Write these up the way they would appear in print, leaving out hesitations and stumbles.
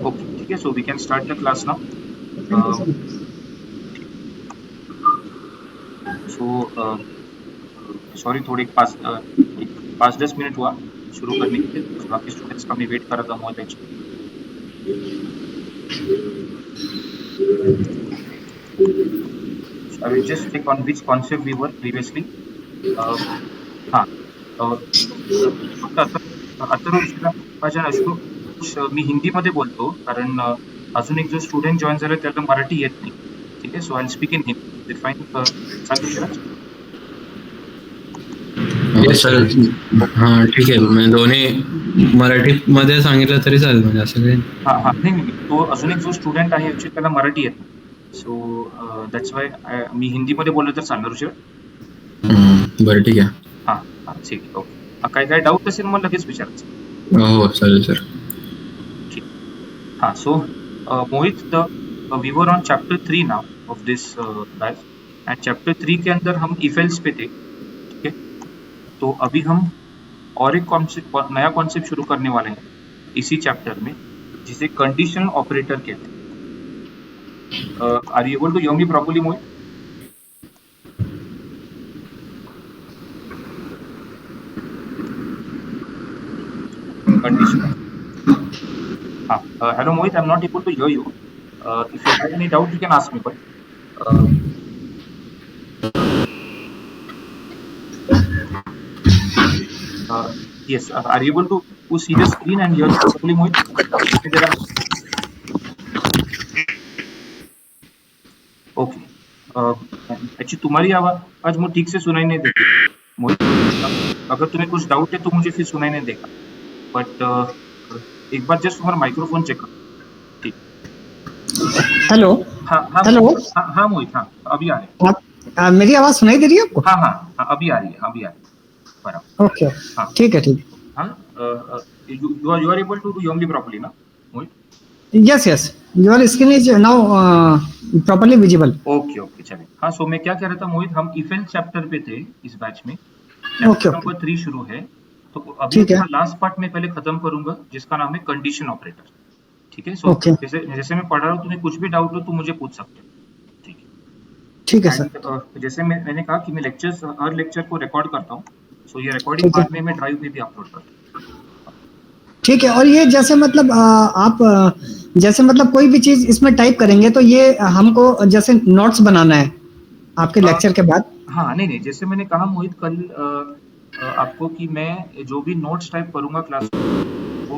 Okay, ठीक है, so we can start the class now. So sorry, थोड़े एक 5-10 मिनट हुआ शुरू करने के लिए, बाकी स्टूडेंट्स का मैं वेट कर रहा था Mohit actually. I will just check on which concept we were previously. हां, फक्त अथर्व विषयाला मी हिंदीमध्ये बोलतो, कारण अजून एक जो स्टुडंट जॉइन झाला त्याला मराठी येत नाही. ठीक आहे, so I will speak in Hindi. Fine, चालेल ऋषिराज? Yes sir. हां, ठीक आहे. म्हणजे दोन्ही मराठीमध्ये सांगितलं तरी चालेल, म्हणजे असं काही. हां, नाही. तो अजून एक जो स्टुडंट आहे ॲक्चुअली त्याला मराठी येत नाही. सो दॅट्स वाय मी हिंदीमध्ये बोललो तर चालणार ऋषिराज? बरं, ठीक आहे. हां, ठीक आहे. ओके. काय डाऊट असेल मग लगेच विचारायचं. हो, चालेल सर. ठीक. हां, so Mohit, we were on chapter 3 now of this batch, and chapter 3 के अंदर हम इफ एल्स पे थे. ठीक है, तो अभी हम और एक नया कॉन्सेप्ट शुरू करने वाले हैं इसी चैप्टर में, जिसे कंडीशनल ऑपरेटर कहते हैं. Are you able to hear me properly Mohit? Conditional. हाँ, hello Mohit, I'm not able to hear you. If you have any doubt, you can ask me. But yes, are you able to see the screen and hear properly, Mohit? Okay. Actually तुम्हारी आवाज मुझे ठीक से सुनाई नहीं देती मोहित. अगर तुम्हें कुछ डाउट है तो मुझे फिर सुनाई नहीं देगा, बट एक बार जस्ट तुम्हारा माइक्रोफोन चेक करो. ठीक. हेलो. हाँ हेलो. हाँ मोहित, हाँ अभी आ रही है. मेरी आवाज सुनाई दे रही है आपको? हाँ अभी आ रही है. बराबर. ओके. हाँ, ठीक है. हाँ, you are able to hear me properly ना मोहित? yes, your screen is now properly visible. Okay चलिए. हाँ, सो मैं क्या कह रहा था मोहित, हम इफ एल्स चैप्टर पे थे इस बैच में. ओके. चैप्टर नंबर 3 शुरू है, तो अभी अपना लास्ट पार्ट में पहले खत्म करूंगा, जिसका नाम है कंडीशन ऑपरेटर. ठीक है, सो जैसे मैं पढ़ रहा हूँ, तुम्हें कुछ भी डाउट हो तो मुझे पूछ सकते हो. ठीक है सर. जैसे मैंने कहा कि मैं हर लेक्चर को रिकॉर्ड करता हूँ, सो ये रिकॉर्डिंग बाद में मैं ड्राइव में भी अपलोड करता हूँ. ठीक है. और ये जैसे मतलब आप जैसे मतलब कोई भी चीज इसमें टाइप करेंगे तो ये हमको जैसे नोट्स बनाना है आपके लेक्चर के बाद? हाँ, नहीं, जैसे मैंने कहा मोहित कल आपको कि मैं जो भी नोट्स टाइप करूंगा क्लास वो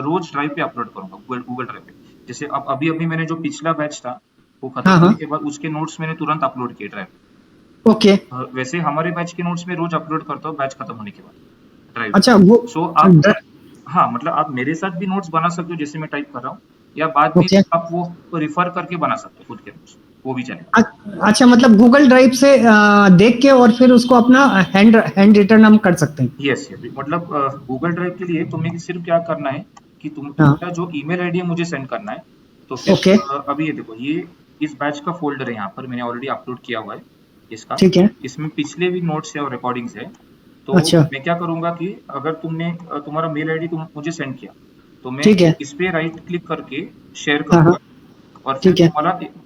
रोज ड्राइव पे अपलोड करूंगा, गूगल ड्राइव पे. जैसे अभी मैंने जो पिछला बैच था वो खत्म होने के बाद उसके नोट्स मैंने तुरंत अपलोड किए ड्राइव. ओके. वैसे हमारे बैच के नोट्स में रोज अपलोड करता हूँ बैच खत्म होने के बाद ड्राइव. अच्छा, वो सो आप हाँ, मतलब आप मेरे साथ भी नोट्स बना सकते हो जैसे मैं टाइप कर रहा हूँ, या बाद में आप वो रिफर करके बना सकते हो खुद के नोट्स, वो भी चलेगा. अच्छा, मतलब गूगल ड्राइव से देख के और फिर उसको अपना हैंड रिटन हम कर सकते हैं? यस, मतलब गूगल ड्राइव के लिए तुम्हें सिर्फ क्या करना है कि तुम्हारा जो ईमेल आईडी है मुझे सेंड करना है. तो फिर अभी ये देखो, ये इस बैच का फोल्डर है, यहाँ पर मैंने ऑलरेडी अपलोड किया हुआ है इसका. ठीक है. इसमें पिछले भी नोट्स है और रिकॉर्डिंग्स है. तो मैं क्या करूंगा कि अगर तुम्हारा मेल आईडी मुझे सेंड किया तो मैं इस पे राइट क्लिक करके शेयर करूंगा, और फिर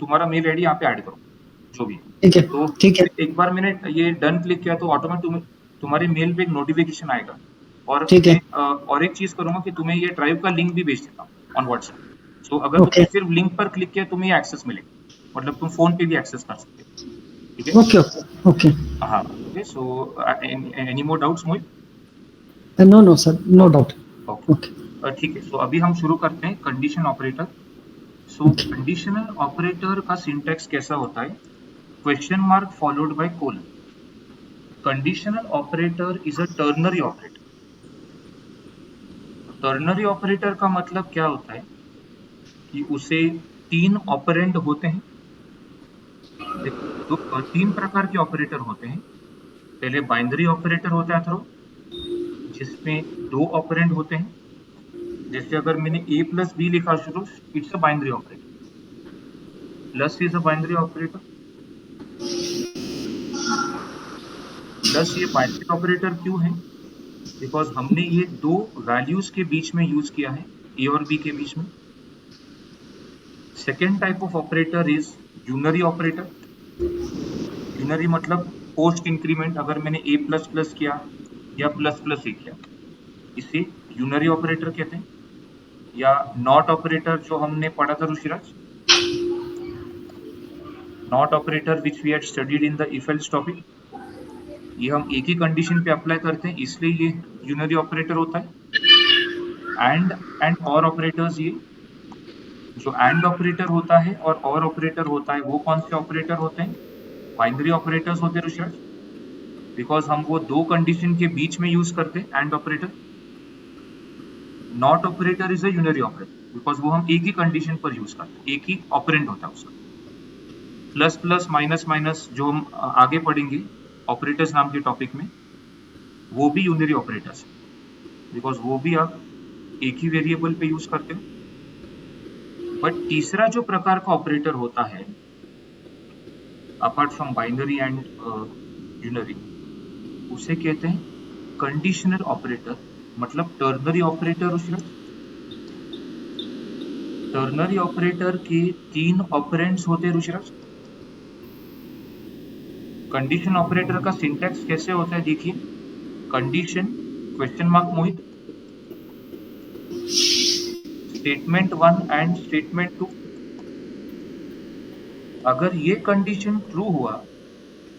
तुम्हारा मेल आईडी यहाँ पे ऐड करूंगा जो भी. ठीक है. एक बार मैंने ये डन क्लिक किया तो ऑटोमेटिक तुम्हारे मेल पे एक नोटिफिकेशन आएगा, और और एक चीज करूंगा कि तुम्हें ये ड्राइव का लिंक भी भेज देता हूँ ऑन व्हाट्सएप. सो अगर तुमने सिर्फ लिंक पर क्लिक किया तुम्हें ये एक्सेस मिलेगा, मतलब तुम फोन पे भी एक्सेस कर सकते हो. ठीक है. ओके. हाँ, okay. So any more doubts Mohit? No sir, no doubt. Okay, ठीक है. सो अभी हम शुरू करते हैं condition operator. So conditional operator का सिंटैक्स कैसा होता है? Question mark followed by colon. Conditional operator is a ternary operator. Ternary operator का मतलब क्या होता है कि उसे 3 ऑपरेंड होते हैं. तो 3 प्रकार के ऑपरेटर होते हैं. पहले बाइनरी ऑपरेटर होता है थ्रो, जिसमें 2 ऑपरेंड होते हैं. जैसे अगर मैंने a प्लस बी लिखा शुरू, it's a binary operator. Plus is a binary operator. Plus ये बाइनरी ऑपरेटर क्यों है? बिकॉज हमने ये दो वैल्यूज के बीच में यूज किया है, ए और बी के बीच में. Second type of operator is unary operator. Unary मतलब पोस्ट इंक्रीमेंट. अगर मैंने ए प्लस प्लस किया या प्लस प्लस ए किया, इसे यूनरी ऑपरेटर कहते हैं. या नॉट ऑपरेटर जो हमने पढ़ा था Rishiraj, not operator which we had studied in the if else topic, ये हम एक ही कंडीशन पे अप्लाई करते हैं, इसलिए ये यूनरी ऑपरेटर होता है. एंड और ऑपरेटर्स, ये जो एंड ऑपरेटर होता है और ऑपरेटर होता है, वो कौन से ऑपरेटर होते हैं? बाइनरी ऑपरेटर्स होते हैं ऋषिराज, बिकॉज हम वो दो कंडीशन के बीच में यूज करते हैं and operator. Not operator is a unary operator because वो हम एक ही कंडीशन पर यूज करते हैं, एक ही ऑपरेंड होता है उसका. प्लस प्लस माइनस माइनस जो हम आगे पढ़ेंगे ऑपरेटर्स नाम के टॉपिक में, वो भी यूनरी ऑपरेटर्स है बिकॉज वो भी आप एक ही वेरिएबल पे यूज करते हो. बट तीसरा जो प्रकार का ऑपरेटर होता है apart from binary and unary, उसे कहते हैं कंडीशनल ऑपरेटर, मतलब टर्नरी ऑपरेटर. उसमें टर्नरी ऑपरेटर के 3 ऑपरेंड्स होते हैं ऋषिराज. कंडीशन ऑपरेटर का सिंटैक्स कैसे होता है देखिए. Condition question mark Mohit, statement 1 and statement 2. अगर ये कंडीशन ट्रू हुआ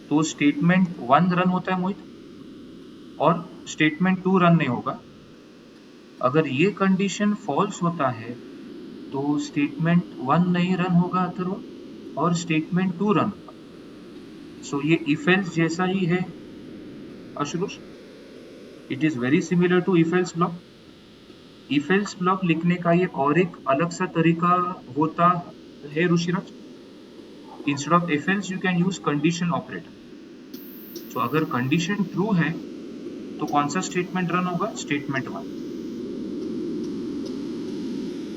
तो स्टेटमेंट 1 रन होता है मोहित, और स्टेटमेंट 2 रन नहीं होगा. अगर ये कंडीशन फॉल्स होता है तो स्टेटमेंट 1 नहीं रन होगा अथर्व, और स्टेटमेंट 2 रन होगा. सो ये इफ एल्स जैसा ही है अशुरुष. It is very similar to if else block. If else block लिखने का ये और एक अलग सा तरीका होता है Rishiraj. Instead of if else you can use condition operator. तो अगर कंडीशन ट्रू है तो कौन सा स्टेटमेंट रन होगा? स्टेटमेंट 1.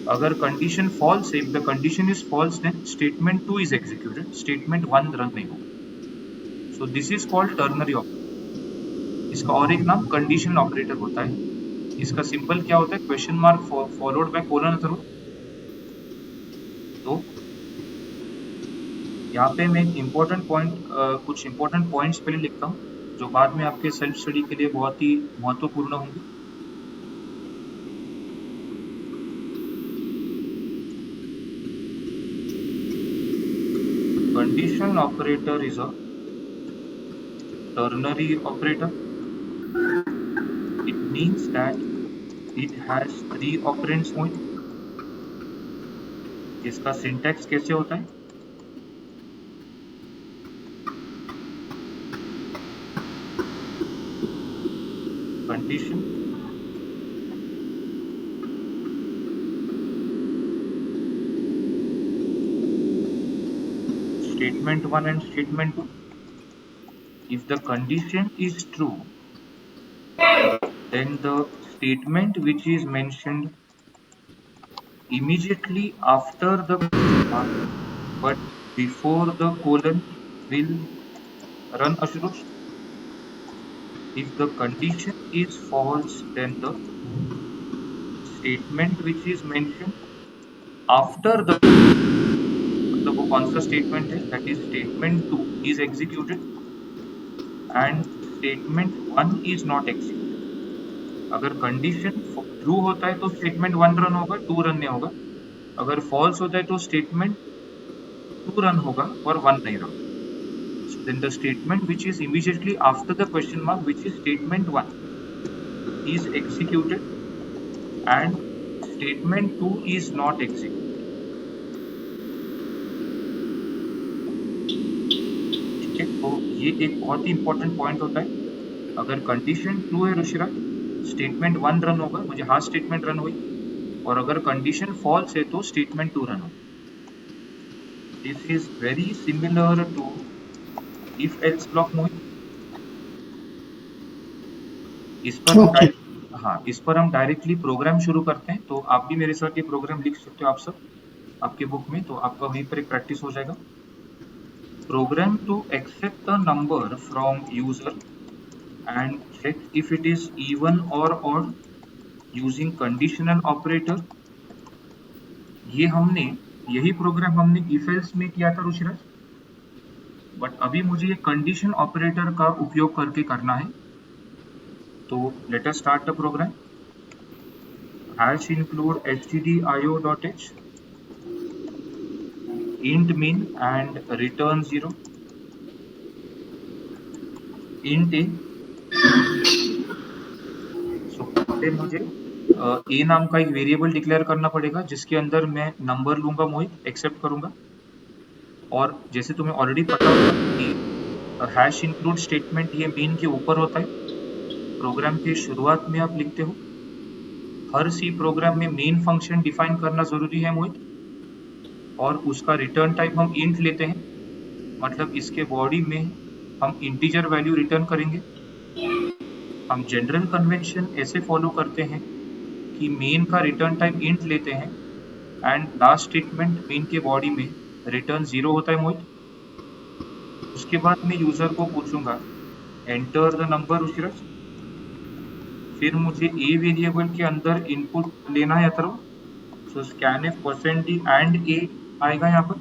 अगर कंडीशन फॉल्स है, if the condition is false, then statement 2 is executed, statement 1 run नहीं होगा. So this is called ternary operator. इसका और एक नाम कंडीशन ऑपरेटर होता है. इसका सिंबल क्या होता है? Question mark followed by colon Atharva. तो यहाँ पे मैं इम्पोर्टेंट पॉइंट, कुछ इम्पोर्टेंट पॉइंट्स पहले लिखता हूँ जो बाद में आपके सेल्फ स्टडी के लिए बहुत ही महत्वपूर्ण होंगे. Condition operator is a ternary operator. It means that it has 3 operands point. इसका सिंटैक्स कैसे होता है? Condition statement 1 and statement 2. If the condition is true, then the statement which is mentioned immediately after the mark but before the colon will run Ashrush. If the condition is false, then the statement which is mentioned after the, मतलब वो कौन सा statement है? That is statement 2 is executed and statement 1 is not executed. अगर condition true होता है तो statement 1 run होगा, 2 रन नहीं होगा. अगर फॉल्स होता है तो स्टेटमेंट 2 रन होगा और 1 नहीं run. So then the statement which is immediately after the question mark, which is statement 1, is executed and statement 2 is not executed. ठीक है, तो ये एक बहुत ही इंपॉर्टेंट पॉइंट होता है. अगर कंडीशन ट्रू है ऋषिराज, स्टेटमेंट 1 रन होगा, मुझे हाँ स्टेटमेंट रन हुई. और अगर कंडीशन फॉल्स है तो स्टेटमेंट 2 रन होगा. This is very similar to if else block Mohit. इस पर हाँ, इस पर हम डायरेक्टली प्रोग्राम शुरू करते हैं. तो आप भी मेरे साथ ये प्रोग्राम लिख सकते हो आप सब आपके बुक में, तो आपका वहीं पर एक प्रैक्टिस हो जाएगा. Program to accept the number from user and check if it is even or odd using conditional operator. यही प्रोग्राम हमने if else में किया था रुचिराज, बट अभी मुझे ये कंडीशन ऑपरेटर का उपयोग करके करना है. तो let us start the program. hash include stdio.h int min and return 0 int a. सो पहले मुझे a नाम का एक वेरिएबल डिक्लेयर करना पड़ेगा जिसके अंदर मैं नंबर लूंगा मोहित, एक्सेप्ट करूंगा. और जैसे तुम्हें ऑलरेडी पता होगा कि हैश इंक्लूड स्टेटमेंट ये मेन के ऊपर होता है. प्रोग्राम के शुरुआत में आप लिखते हो. हर सी प्रोग्राम में मेन फंक्शन डिफाइन करना जरूरी है मोहित, और उसका रिटर्न टाइप हम इंट लेते हैं. मतलब इसके बॉडी में हम इंटीजर वैल्यू रिटर्न करेंगे. हम जनरल कन्वेंशन ऐसे फॉलो करते हैं कि मेन का रिटर्न टाइप इंट लेते हैं एंड लास्ट स्टेटमेंट मेन के बॉडी में रिटर्न 0 होता है मोहित. उसके बाद मैं यूजर को पूछूंगा एंटर द नंबर रुचिराज. फिर मुझे ए वेरिएबल के अंदर इनपुट लेना है अथर्व. सो स्कैनफ %d एंड ए आएगा यहाँ पर.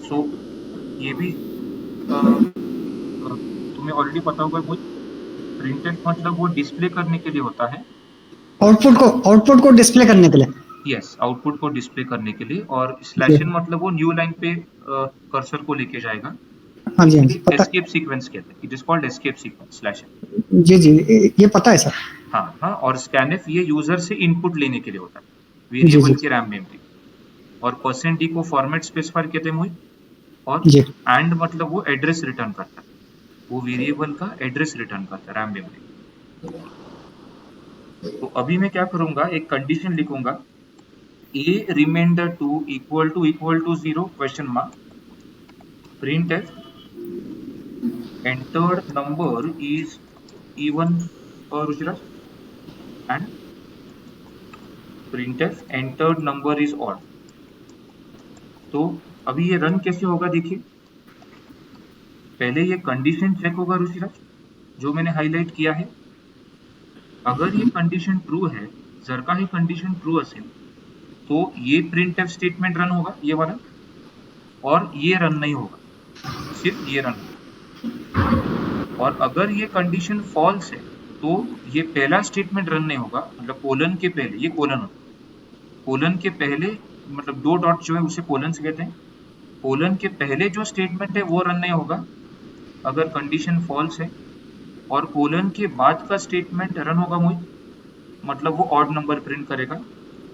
सो ये भी तुम्हें ऑलरेडी पता होगा मुझे. प्रिंटेड मतलब वो डिस्प्ले करने के लिए होता है, आउटपुट को डिस्प्ले करने के लिए. यस, आउटपुट को डिस्प्ले करने के लिए. और स्लैश n मतलब वो न्यू लाइन पे कर्सर को लेके जाएगा. हाँ जी, पता. एस्केप सीक्वेंस कहते हैं. It is called escape sequence slash n. जी ये पता है सर. हाँ. और स्कैनफ ये यूजर से इनपुट लेने के लिए होता है वेरिएबल की रैम मेमोरी. और %d को फॉर्मेट स्पेसिफायर कहते हैं मोहित. और एंड मतलब वो एड्रेस रिटर्न करता है, वो वेरिएबल का एड्रेस रिटर्न करता है रैम मेमोरी. तो अभी मैं क्या करूंगा, एक कंडीशन लिखूंगा a remainder 2 equal to 0 question mark. printf entered number is even or Ruchiraj and printf entered number is odd. तो अभी ये रन कैसे होगा देखिए. पहले ये कंडीशन चेक होगा रुचिराज, जो मैंने हाईलाइट किया है. अगर ये कंडीशन ट्रू है, जर का ही कंडीशन ट्रू असेल तो ये printf स्टेटमेंट रन होगा, ये वाला. और ये रन नहीं होगा, सिर्फ ये रन होगा. और अगर ये कंडीशन फॉल्स है तो ये पहला स्टेटमेंट रन नहीं होगा. मतलब कोलन के पहले, ये कोलन होगा, कोलन के पहले मतलब 2 डॉट जो है उसे कोलन से कहते हैं. कोलन के पहले जो स्टेटमेंट है वो रन नहीं होगा अगर कंडीशन फॉल्स है. और कोलन के बाद का स्टेटमेंट रन होगा मोहित, मतलब वो ऑड नंबर प्रिंट करेगा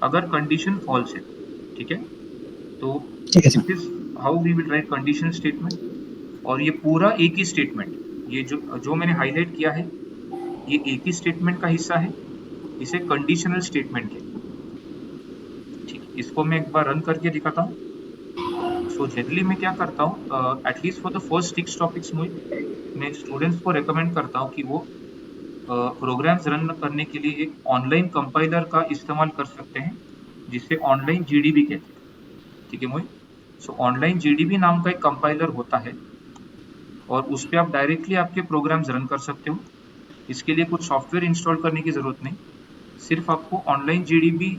अगर कंडीशन फॉल्स है. ठीक है. तो this is how we will write condition statement. और ये पूरा एक ही स्टेटमेंट, ये जो मैंने हाईलाइट किया है, ये एक ही स्टेटमेंट का हिस्सा है. इसे कंडीशनल स्टेटमेंट है. ठीक, इसको मैं एक बार रन करके दिखाता हूँ. सो जनरली मैं क्या करता हूँ, at least for the first 6 topics मैं स्टूडेंट्स को रेकमेंड करता हूँ कि वो प्रोग्राम्स रन करने के लिए एक ऑनलाइन कंपाइलर का इस्तेमाल कर सकते हैं जिसे ऑनलाइन जीडीबी कहते हैं. ठीक है मोहित. सो ऑनलाइन जीडीबी नाम का एक कंपाइलर होता है और उस पर आप डायरेक्टली आपके प्रोग्राम्स रन कर सकते हो. इसके लिए कुछ सॉफ्टवेयर इंस्टॉल करने की ज़रूरत नहीं, सिर्फ आपको ऑनलाइन जीडीबी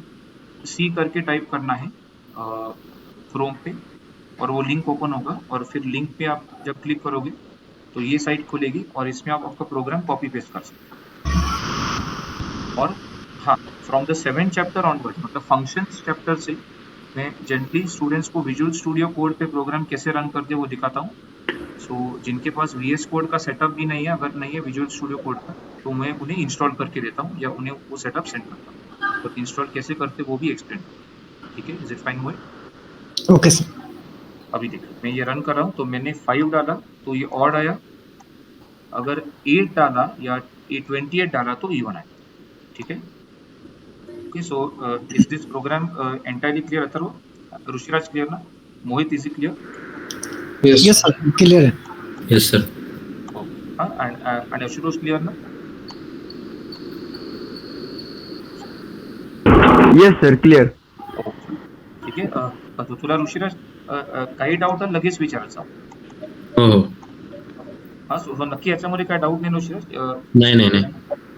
सी करके टाइप करना है क्रोम पे, और वो लिंक ओपन होगा. और फिर लिंक पे आप जब क्लिक करोगे तो ये साइट खुलेगी और इसमें आप आपका प्रोग्राम कॉपी पेस्ट कर सकते हो. और हाँ, from the 7th chapter onward, मतलब फंक्शंस चैप्टर से मैं जनरली स्टूडेंट्स को विजुअल स्टूडियो कोड पे प्रोग्राम कैसे रन करते हैं वो दिखाता हूँ. सो जिनके पास VS कोड का सेटअप भी नहीं है, अगर नहीं है विजुअल स्टूडियो कोड का, तो मैं उन्हें इंस्टॉल करके देता हूँ या उन्हें वो सेटअप सेंड करता हूँ. तो इंस्टॉल कैसे करते वो भी एक्सप्लेन. ठीक है, is it fine Mohit? Okay sir. अभी देखो मैं ये रन कर रहा हूँ. तो मैंने 5 डाला तो ये ऑड आया. अगर 8 डाला या 28 डाला तो इवन आया. ठीक है. Okay. So is this program entirely clear Atharva? Ruchiraj clear ना? Mohit is it clear? Yes sir, clear है. Yes sir. हाँ, एंड आशुतोष क्लियर ना? Yes sir, clear. ठीक आहे. तुला ऋषिराज काही डाऊट लगेच विचारायचा. हो. हाँ सो नक्की याच्यामध्ये काय डाऊट नाही नोशियस नाही.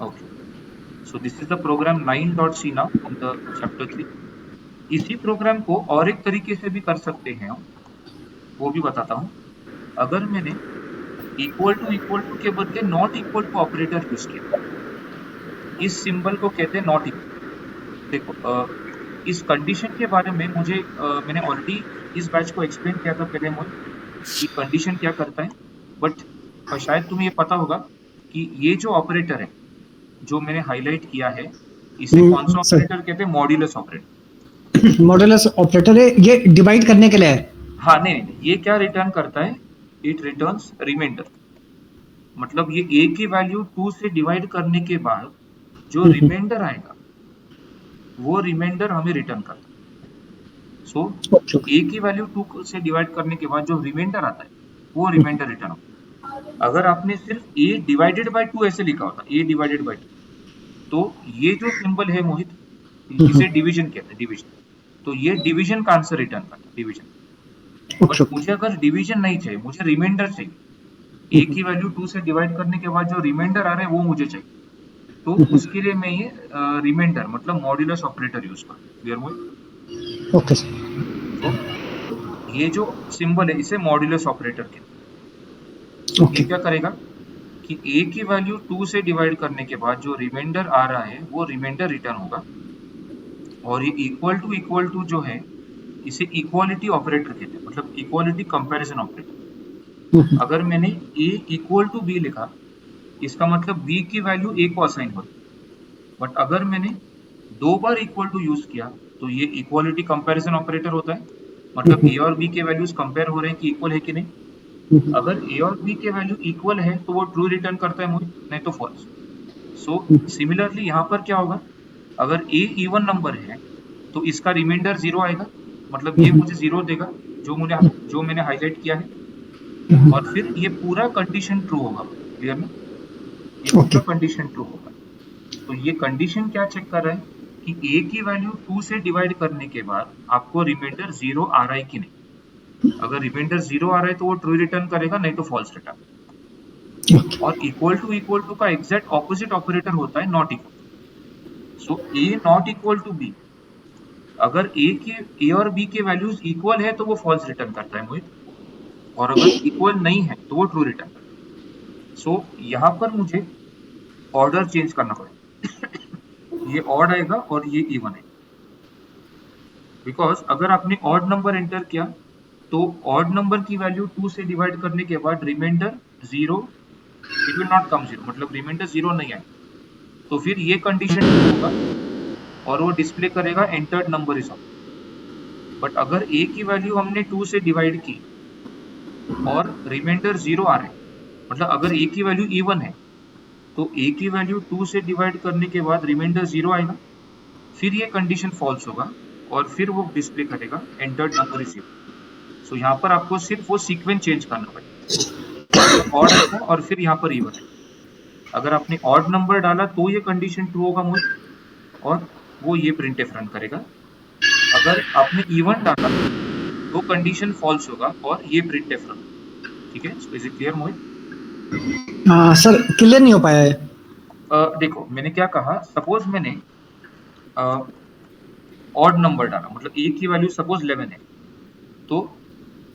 Okay so this is the program 9.c now in the chapter 3 इसी प्रोग्राम को और एक तरीके से भी कर सकते हैं हम वो भी बताता हूँ अगर मैंने इक्वल टू के बदले not equal to operator use किया इस सिंबल को कहते हैं नॉट इक्वल देखो इस कंडीशन के बारे में मुझे मैंने ऑलरेडी इस बैच को एक्सप्लेन किया था पहले मुझे कि कंडीशन क्या करता है बट शायद तुम्हें ये पता होगा कि ये जो ऑपरेटर है जो मैंने हाईलाइट किया है इसे कौन सा सर। ऑपरेटर कहते हैं मॉड्यूलस ऑपरेटर मॉडुलस ऑपरेटर है, ये डिवाइड करने के लिए है। हाँ नहीं ये क्या रिटर्न करता है इट रिटर्न्स रिमाइंडर मतलब ये a की वैल्यू 2 से डिवाइड करने के बाद जो रिमाइंडर आएगा वो रिमाइंडर हमें रिटर्न करता है सो a की वैल्यू 2 से डिवाइड करने के बाद जो रिमाइंडर आता है वो रिमाइंडर रिटर्न होता है अगर आपने सिर्फ a डिवाइडेड बाय 2 ऐसे लिखा होता a डिवाइडेड बाय 2 तो ये जो सिंबल है मोहित इसे डिवीजन कहते हैं डिवीजन तो ये डिवीजन का आंसर रिटर्न करता है डिवीजन बट मुझे अगर डिवीजन नहीं चाहिए मुझे रिमाइंडर चाहिए a की वैल्यू 2 से डिवाइड करने के बाद जो रिमाइंडर आ रहा है वो मुझे चाहिए तो उसके लिए मैं ये रिमाइंडर मतलब मॉड्यूलस ऑपरेटर यूज करता क्लियर मोहित ओके तो ये जो सिंबल है इसे मॉड्यूलस ऑपरेटर कहते हैं ओके ये क्या करेगा कि a की वैल्यू 2 से डिवाइड करने के बाद जो रिमाइंडर आ रहा है वो रिमाइंडर रिटर्न होगा और ये इक्वल टू जो है इसे इक्वालिटी ऑपरेटर कहते हैं मतलब इक्वालिटी कंपैरिजन ऑपरेटर अगर मैंने a इक्वल टू b लिखा इसका मतलब b की वैल्यू a को असाइन हो बट अगर मैंने 2 बार इक्वल टू यूज किया तो ये इक्वालिटी कंपैरिजन ऑपरेटर होता है मतलब a और b के वैल्यूज कंपेयर हो रहे हैं कि इक्वल है कि नहीं अगर a और b के वैल्यू इक्वल है तो वो ट्रू रिटर्न करता है मुझे नहीं तो फॉल्स सो सिमिलरली यहाँ पर क्या होगा अगर a इवन नंबर है तो इसका रिमाइंडर 0 आएगा मतलब ये मुझे 0 देगा जो मैंने हाईलाइट किया है और फिर ये पूरा कंडीशन ट्रू होगा क्लियर ना ये पूरा कंडीशन ट्रू होगा तो ये कंडीशन क्या चेक कर रहा है कि a की वैल्यू 2 से डिवाइड करने के बाद आपको रिमाइंडर 0 आ रहा है कि नहीं अगर रिमाइंडर 0 आ रहा है तो वो ट्रू रिटर्न करेगा नहीं तो फॉल्स रिटर्न और इक्वल टू का एग्जैक्ट ऑपोजिट ऑपरेटर होता है not equal so a not equal to b अगर a और b के वैल्यूज इक्वल है तो वो फॉल्स रिटर्न करता है मोहित और अगर इक्वल नहीं है तो वो ट्रू रिटर्न करता है सो यहाँ पर मुझे ऑर्डर चेंज करना पड़ेगा ये ऑड आएगा और ये इवन है बिकॉज अगर आपने ऑड नंबर एंटर किया तो ऑड नंबर की वैल्यू 2 से डिवाइड करने के बाद remainder 0 it will not come 0 मतलब रिमाइंडर 0 नहीं आएगा तो फिर ये कंडीशन होगा और वो डिस्प्ले करेगा entered number is of but अगर a की वैल्यू हमने 2 से डिवाइड की और रिमाइंडर 0 आ रहा है मतलब अगर a की वैल्यू इवन है तो a की वैल्यू 2 से डिवाइड करने के बाद रिमाइंडर 0 आएगा फिर ये कंडीशन फॉल्स होगा और फिर वो डिस्प्ले करेगा एंटर्ड नंबर इज 0 सो यहाँ पर आपको सिर्फ वो सीक्वेंस चेंज करना पड़ेगा ऑड आएगा और फिर यहाँ पर इवन है अगर आपने ऑड नंबर डाला तो ये कंडीशन ट्रू होगा मुझे और वो ये प्रिंटफ रन करेगा अगर आपने इवन डाला तो कंडीशन फॉल्स होगा और ये प्रिंटफ रन ठीक है so is it clear Mohit sir clear नहीं हो पाया है देखो मैंने क्या कहा सपोज मैंने ऑड नंबर डाला मतलब a की वैल्यू सपोज 11 है तो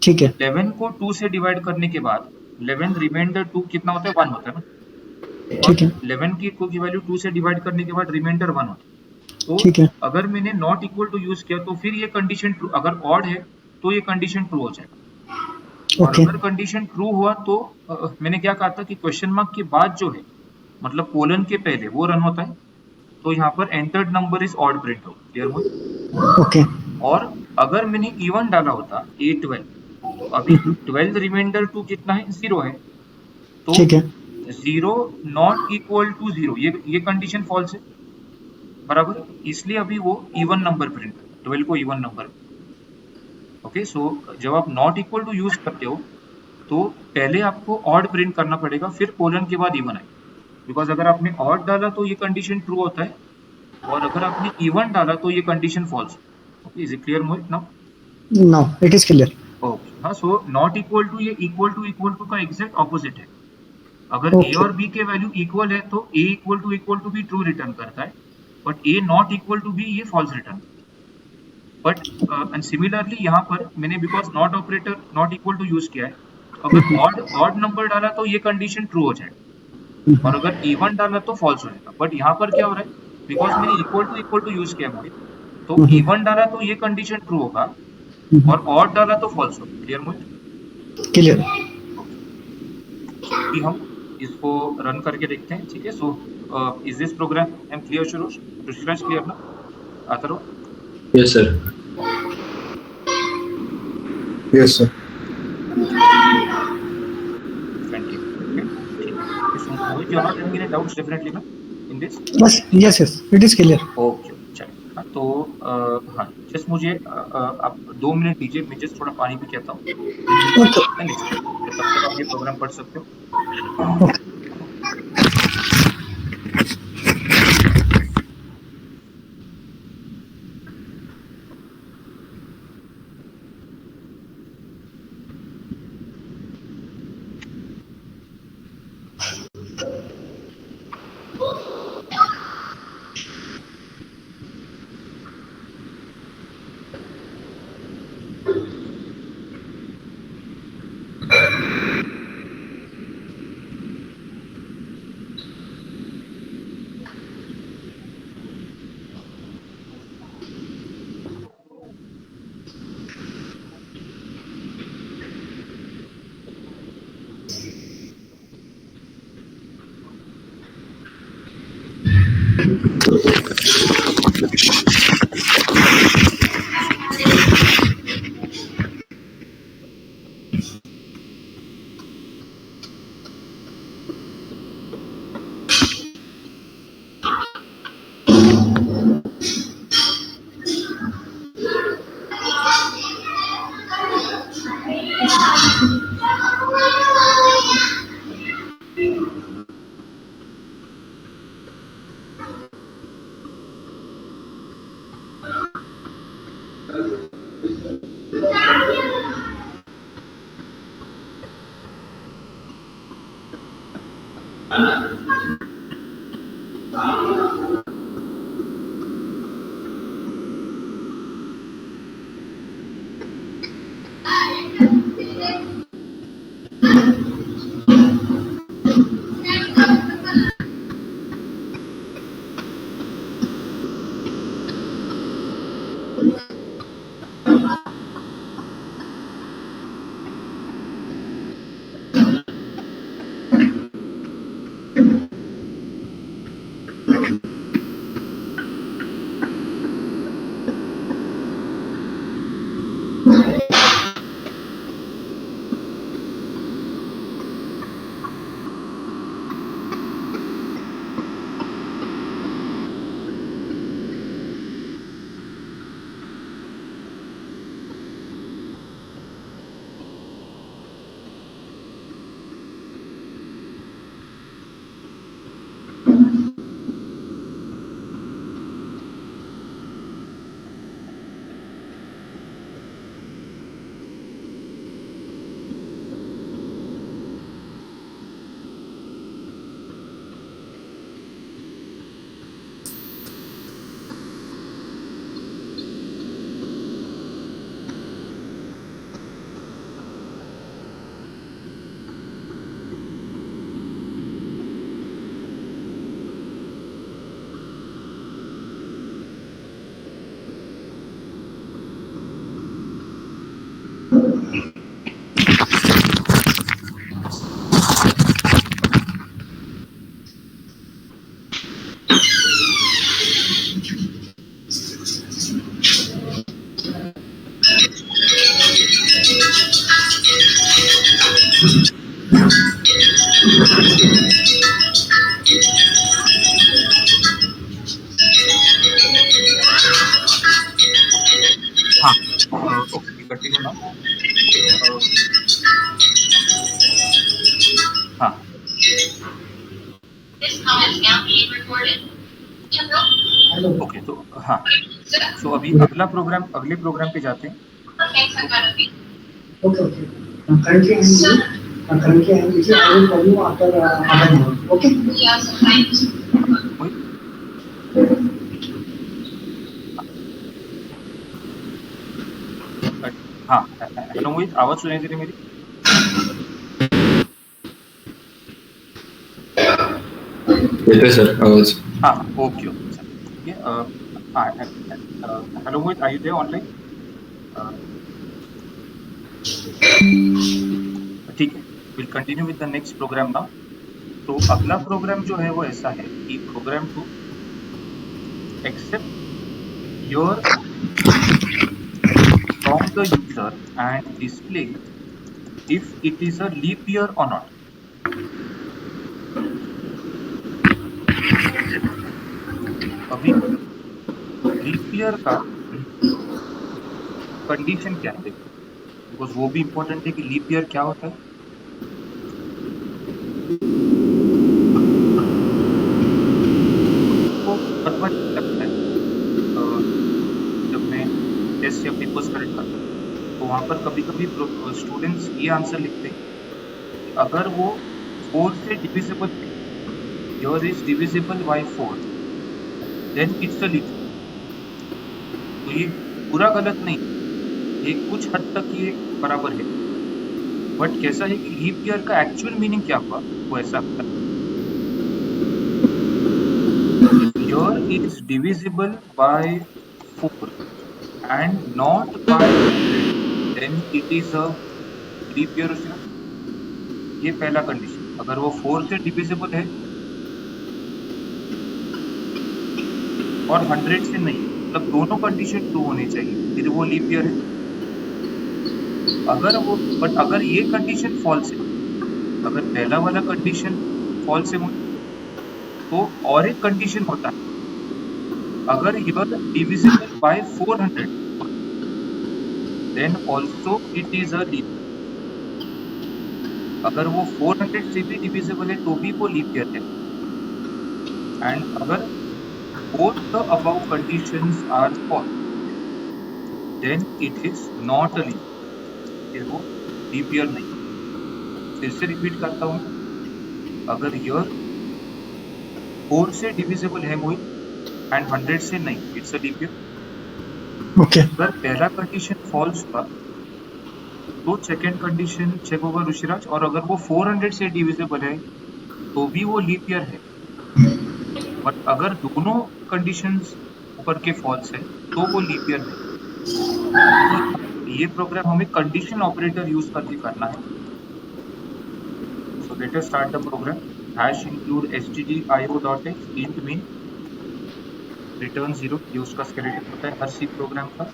ठीक है 11 को 2 से डिवाइड करने के बाद 11 रिमाइंडर 2 कितना होता है 1 होता है ना ठीक है 11 की वैल्यू 2 से डिवाइड करने के बाद रिमाइंडर 1 होता है तो ठीक है अगर मैंने नॉट इक्वल टू यूज किया तो फिर ये कंडीशन ट्रू अगर ऑड है तो ये कंडीशन ट्रू हो जाएगा और अगर कंडीशन ट्रू हुआ तो मैंने क्या कहा था कि क्वेश्चन मार्क के बाद जो है मतलब कोलन के पहले वो रन होता है तो यहाँ पर entered number is odd print होगा क्लियर मोहित ओके और अगर मैंने इवन डाला होता A12 तो अभी 12 रिमाइंडर 2 कितना है 0 है तो ठीक है 0 नॉट इक्वल टू 0 ये कंडीशन फॉल्स है बराबर इसलिए अभी वो इवन नंबर प्रिंट 12 को इवन नंबर ओके सो जब आप नॉट इक्वल टू यूज करते हो तो पहले आपको ऑड प्रिंट करना पड़ेगा फिर कोलन के बाद इवन आए बिकॉज अगर आपने ऑड डाला तो ये कंडीशन ट्रू होता है और अगर आपने इवन डाला तो ये condition false okay is it clear Mohit now no it is clear okay हाँ सो नॉट इक्वल टू ये इक्वल टू का एग्जैक्ट ऑपोजिट है अगर ए Okay. और बी के वैल्यू इक्वल है तो A equal to B true return करता है, but A not equal to B ये false return. But and similarly यहाँ पर मैंने because not operator not equal to use किया है, तो अगर ऑड नंबर डाला तो ये कंडीशन ट्रू हो जाएगा, और अगर इवन डाला तो फॉल्स हो जाएगा। बट यहाँ पर क्या हो रहा है, बिकॉज मैंने इक्वल टू यूज किया मोहित, तो इवन डाला तो ये कंडीशन ट्रू होगा, और ऑड डाला तो फॉल्स होगा। क्लियर मोहित? क्लियर। अभी हम इसको रन करके देखते हैं, ठीक है। So is this program I am clear शुरूश? ऋषिराज क्लियर ना? Atharva? Yes sir. Yes sir. Mohit, you are not having any doubts definitely ना in this? बस yes yes it is clear. Okay चलिए। हाँ तो हाँ जस्ट मुझे आप 2 मिनट दीजिए, मैं जस्ट थोड़ा पानी पी के आता हूँ। ओके तब तक आप ये प्रोग्राम पढ़ सकते हो। हाँ ओके कंटिन्यू ना। हाँ ओके तो हाँ सो अभी अगले प्रोग्राम पे जाते हैं। Okay okay. currently I am busy. I will call you after half an hour. Okay? मोहित हाँ हेलो मोहित, आवाज सुनाई दे रही मेरी? येतोय सर आवाज. हाँ ओके ओके सर ठीक है. हाँ hello Mohit, are you there online? ठीक है, will continue with the next program now. तो अगला प्रोग्राम जो है वो ऐसा है कि program to accept your from the user and display if it is a leap year or not. अभी लीप ईयर का कंडीशन क्या है, बिकॉज वो भी इम्पोर्टेंट है कि लीप ईयर क्या होता है. तो पता लगता है जब मैं टेस्ट या पेपर्स करेक्ट करता हूँ तो वहाँ पर कभी कभी स्टूडेंट्स ये आंसर लिखते हैं अगर वो 4 से डिविजिबल है, year is divisible by 4, then it's a leap. तो ये पूरा गलत नहीं, ये कुछ हद तक ये बराबर है. बट कैसा है कि लीप ईयर का एक्चुअल मीनिंग क्या हुआ वो ऐसा होता है. Year is divisible by 4 and not by 100, then it is a leap year. ये पहला कंडीशन. अगर वो 4 से डिविजिबल है और 100 से नहीं, मतलब दोनों कंडीशन ट्रू होने चाहिए, फिर वो लीप ईयर है. अगर ये कंडीशन फॉल्स है, अगर पहला वाला कंडीशन फॉल्स है तो और एक कंडीशन होता है, अगर year divisible by 400 then also it is a leap. अगर वो 400 से भी डिविजिबल है तो भी वो लीप ईयर है. एंड अगर both the above conditions are false, then it is not a leap. फिर वो लीप ईयर नहीं. फिर से रिपीट करता हूँ, अगर ईयर 4 से डिविजिबल है मोहित एंड 100 से नहीं, it's a leap year. Okay. अगर पहला कंडीशन फॉल्स हुआ तो सेकेंड कंडीशन चेक होगा ऋषिराज, और अगर वो 400 से डिविजिबल है तो भी वो लीप ईयर है. बट अगर दोनों कंडीशंस ऊपर के फॉल्स है तो वो लीप ईयर नहीं. ये प्रोग्राम हमें कंडीशन ऑपरेटर यूज करके करना है. So let us start the program. Hash include stdio.h int min return 0, ये उसका स्केलेटन होता है हर सी प्रोग्राम का.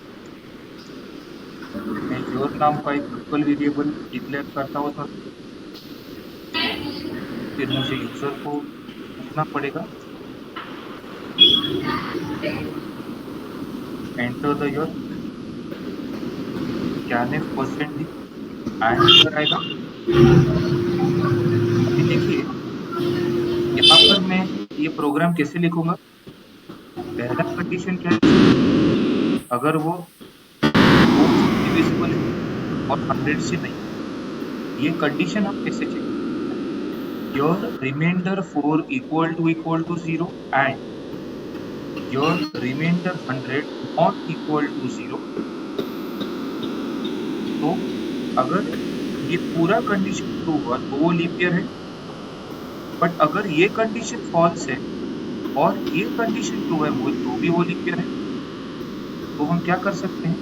मैं योर नाम का एक लोकल वेरिएबल डिक्लेयर करता हूँ, तो फिर मुझे यूजर को लिखना पड़ेगा enter the year, %% the and आएगा. अभी देखिए यहाँ पर मैं ये प्रोग्राम कैसे लिखूंगा. पहला कंडीशन क्या है, अगर वो डिविजिबल है और 100 से नहीं, ये कंडीशन हम कैसे check. Year remainder 4 equal to 0 and year remainder 100 not equal to 0. तो अगर ये पूरा कंडीशन ट्रू हुआ तो वो लीप ईयर है. बट अगर ये कंडीशन फॉल्स है और ये कंडीशन ट्रू है वो तो भी वो लीप ईयर है. तो हम क्या कर सकते हैं,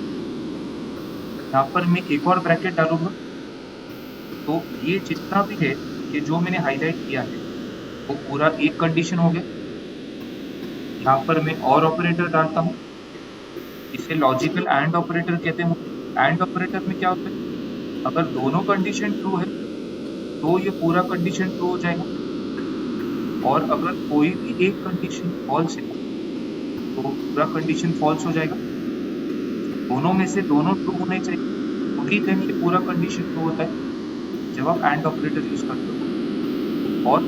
यहाँ पर मैं एक और ब्रैकेट डालूंगा. तो ये जितना भी है, ये जो मैंने हाईलाइट किया है वो पूरा एक कंडीशन हो गया. यहाँ पर मैं और ऑपरेटर डालता हूँ, इसे लॉजिकल एंड ऑपरेटर कहते हैं. एंड ऑपरेटर में क्या होता है, अगर दोनों कंडीशन ट्रू है तो ये पूरा कंडीशन ट्रू हो जाएगा, और अगर कोई भी एक कंडीशन फॉल्स है तो पूरा कंडीशन फॉल्स हो जाएगा. दोनों में से दोनों ट्रू होने चाहिए, क्योंकि देन ये पूरा कंडीशन ट्रू होता है जब आप एंड ऑपरेटर यूज करते हो. और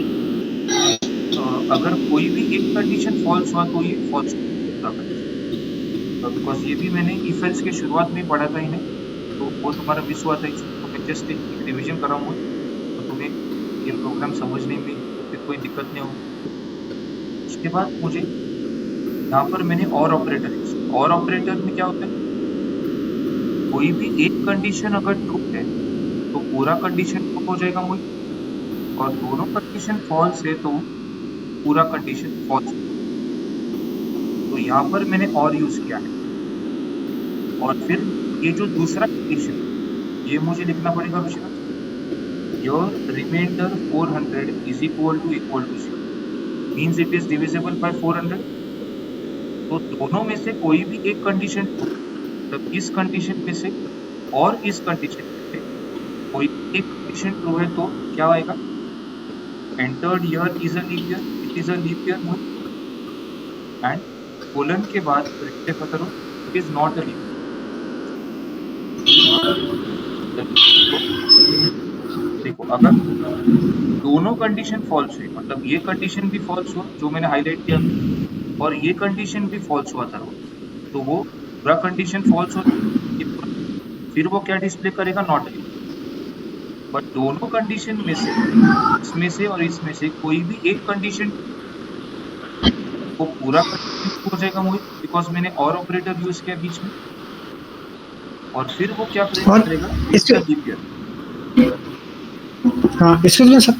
अगर कोई भी एक कंडीशन फॉल्स हुआ तो ये फॉल्स होगा, बिकॉज ये भी मैंने इफ एल्स के शुरुआत में पढ़ा था इन्हें, तो वो तुम्हारा मिस हुआ था. तो मैं जस्ट एक रिविजन कर रहा हूँ. ये प्रोग्राम समझने में फिर कोई दिक्कत नहीं होगी। उसके बाद मुझे यहाँ पर मैंने और ऑपरेटर यूज, और ऑपरेटर में क्या होता है, कोई भी एक कंडीशन अगर ट्रू है तो पूरा कंडीशन ट्रू हो जाएगा मुझे, और दोनों कंडीशन फॉल्स है तो पूरा कंडीशन फॉल्स। तो यहाँ पर मैंने और यूज किया है, और फिर ये जो दूसरा कंडीशन ये मुझे लिखना पड़ेगा Vishwanath, year remainder 400 is equal to 0 means it is divisible by 400। तो दोनों में से कोई भी एक कंडीशन, मतलब इस कंडीशन में से और इस कंडीशन में से कोई एक कंडीशन ट्रू है तो क्या आएगा, entered year is a leap year, it is a leap year mode, and colon के बाद रेक्टिफाई करो, it is not a leap. देखो अगर दोनों कंडीशन फॉल्स हुई, मतलब ये कंडीशन भी फॉल्स हुआ जो मैंने हाईलाइट किया और ये कंडीशन भी फॉल्स हुआ था, तो वो पूरा कंडीशन फॉल्स होता, फिर वो क्या डिस्प्ले करेगा, नॉट अ लीप। बट दोनों कंडीशन में से, इसमें से और इसमें से कोई भी एक कंडीशन, वो पूरा कंडीशन हो जाएगा मोहित, बिकॉज मैंने और ऑपरेटर यूज किया बीच में, और फिर वो क्या प्रिंट और करेगा, इसके इसका लीप ईयर। हाँ एक्सक्यूज मी सर,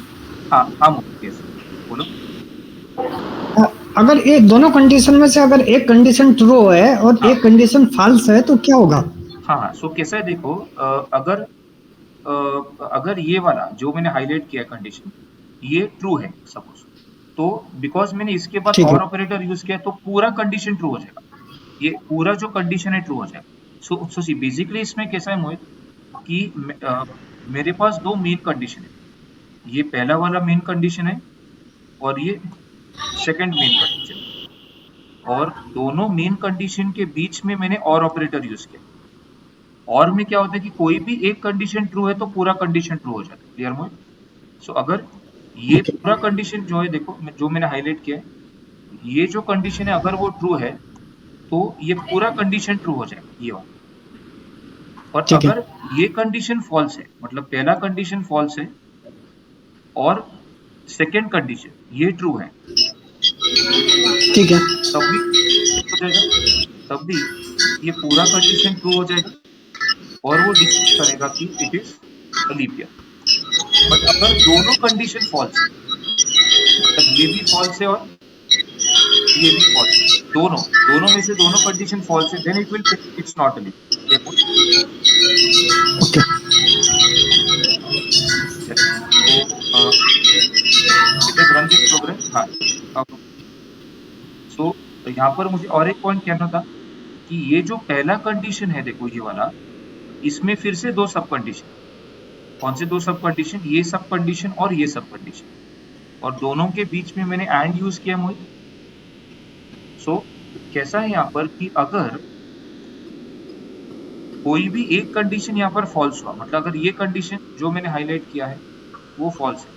हाँ हाँ मोहित, yes, बोलो। अगर ये दोनों कंडीशन में से अगर एक कंडीशन ट्रू है और हाँ एक कंडीशन फॉल्स है तो क्या होगा? हाँ हाँ, सो कैसा है देखो, अगर ये वाला जो मैंने हाईलाइट किया कंडीशन ये ट्रू है सपोज, तो बिकॉज मैंने इसके बाद ठीक है, और ऑपरेटर यूज किया तो पूरा कंडीशन ट्रू हो जाएगा, ये पूरा जो कंडीशन है ट्रू हो जाएगा। सो सी बेसिकली इसमें कैसा है मोहित कि मेरे पास दो मेन कंडीशन है, ये पहला वाला मेन कंडीशन है और ये सेकंड मेन कंडीशन, और दोनों मेन कंडीशन के बीच में मैंने और ऑपरेटर यूज किया। और में क्या होता है कि कोई भी एक कंडीशन ट्रू है तो पूरा कंडीशन ट्रू हो जाता है। क्लियर मोहित? सो अगर ये पूरा कंडीशन जो है, देखो जो मैंने हाईलाइट किया है, ये जो कंडीशन है अगर वो ट्रू है तो ये पूरा कंडीशन ट्रू हो जाएगा, ये वाला। और ठीक है, अगर ये कंडीशन फॉल्स है, मतलब पहला कंडीशन फॉल्स है और सेकेंड कंडीशन ये ट्रू है, ठीक है, तब भी हो जाएगा, तब भी ये पूरा कंडीशन ट्रू हो जाएगा और वो डिस्प्ले करेगा कि it is a leap year. But अगर दोनों कंडीशन फॉल्स है, मतलब ये भी फॉल्स है और ये भी फॉल्स है, दोनों में से दोनों कंडीशन फॉल्स है, then it will print it's not a leap year. Okay, तो let us run this program. हाँ, अब सो यहाँ पर मुझे और एक पॉइंट कहना था कि ये जो पहला कंडीशन है, देखो ये वाला, इसमें फिर से दो सब कंडीशन। कौन से दो सब कंडीशन? ये सब कंडीशन और ये सब कंडीशन, और दोनों के बीच में मैंने एंड यूज किया मोहित। सो कैसा है यहाँ पर कि अगर कोई भी एक कंडीशन यहाँ पर फॉल्स हुआ, मतलब अगर ये कंडीशन जो मैंने हाईलाइट किया है वो फॉल्स है,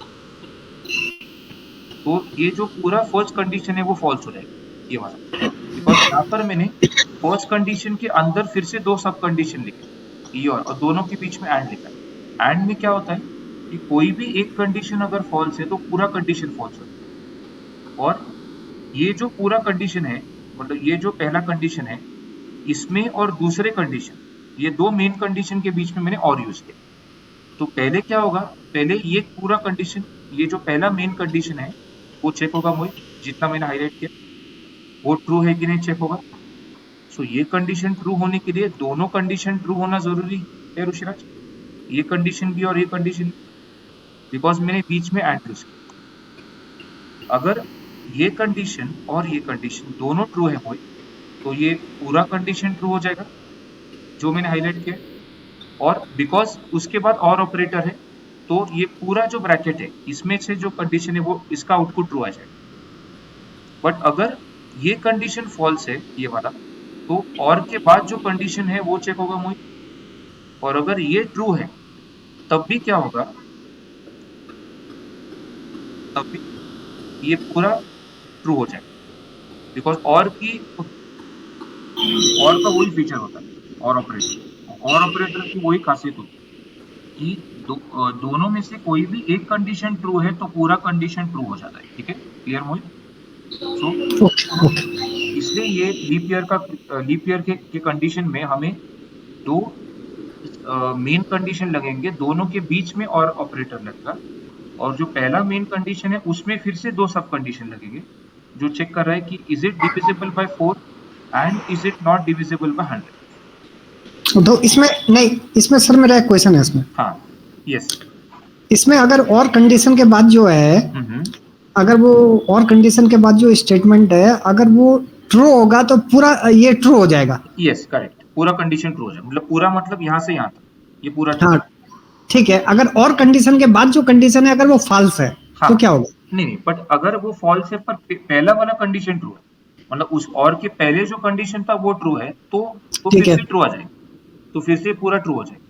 तो ये जो पूरा फर्स्ट कंडीशन है वो फॉल्स हो जाएगा, ये वाला। बिकॉज यहाँ पर मैंने फर्स्ट कंडीशन के अंदर फिर से दो सब कंडीशन लिखे, ये और दोनों के बीच में एंड लिखा है। एंड में क्या होता है कि कोई भी एक कंडीशन अगर फॉल्स है तो पूरा कंडीशन फॉल्स होता है, और ये जो पूरा कंडीशन है, मतलब ये जो पहला कंडीशन है, इसमें और दूसरे कंडीशन, ये दो मेन कंडीशन के बीच में मैंने और यूज किया। तो पहले क्या होगा, पहले ये पूरा कंडीशन, ये जो पहला मेन कंडीशन है वो चेक होगा मोहित, जितना मैंने हाईलाइट किया वो ट्रू है कि नहीं चेक होगा। सो ये कंडीशन ट्रू होने के लिए दोनों कंडीशन ट्रू होना जरूरी है ऋषिराज, ये कंडीशन भी और ये कंडीशन, बिकॉज मैंने बीच में एंड यूज किया। अगर ये कंडीशन और ये कंडीशन दोनों ट्रू है मोहित, तो ये पूरा कंडीशन ट्रू हो जाएगा जो मैंने हाईलाइट किया, और बिकॉज उसके बाद और ऑपरेटर है तो ये पूरा जो ब्रैकेट है इसमें से जो कंडीशन है वो इसका आउटपुट ट्रू आ जाएगा। बट अगर ये कंडीशन फॉल्स है, ये वाला, तो और के बाद जो कंडीशन है वो चेक होगा मोहित, और अगर ये ट्रू है तब भी क्या होगा, तब भी ये पूरा ट्रू हो जाएगा, बिकॉज और का वही फीचर होता है, और ऑपरेटर की वही खासियत होती है। कि दोनों में से कोई भी एक कंडीशन ट्रू है तो पूरा कंडीशन ट्रू हो जाता है, ठीक है, क्लियर मोहित? सो ओके ओके इसलिए ये लीप ईयर के कंडीशन में हमें दो मेन कंडीशन लगेंगे, दोनों के बीच में और ऑपरेटर लगेगा, और जो पहला मेन कंडीशन है उसमें फिर से दो सब कंडीशन लगेंगे जो चेक कर रहा है कि is it divisible by 4 and is it not divisible by 100। तो इसमें नहीं, इसमें सर मेरा एक क्वेश्चन है इसमें। हाँ, यस। इसमें अगर और कंडीशन के बाद जो है, अगर वो और कंडीशन के बाद जो स्टेटमेंट है अगर वो ट्रू होगा तो पूरा ये ट्रू हो जाएगा। यस, करेक्ट, पूरा कंडीशन ट्रू हो जाएगा, मतलब पूरा मतलब यहाँ से यहाँ तक ये पूरा ट्रू। हाँ ठीक है, अगर और कंडीशन के बाद जो कंडीशन है अगर वो फॉल्स है हाँ, तो क्या होगा? नहीं, बट अगर वो फॉल्स है पर पहला वाला कंडीशन ट्रू है, मतलब उस और के पहले जो कंडीशन था वो ट्रू है, तो ठीक फिर है। से ट्रू आ जाएगा, तो फिर से पूरा ट्रू हो जाएगा।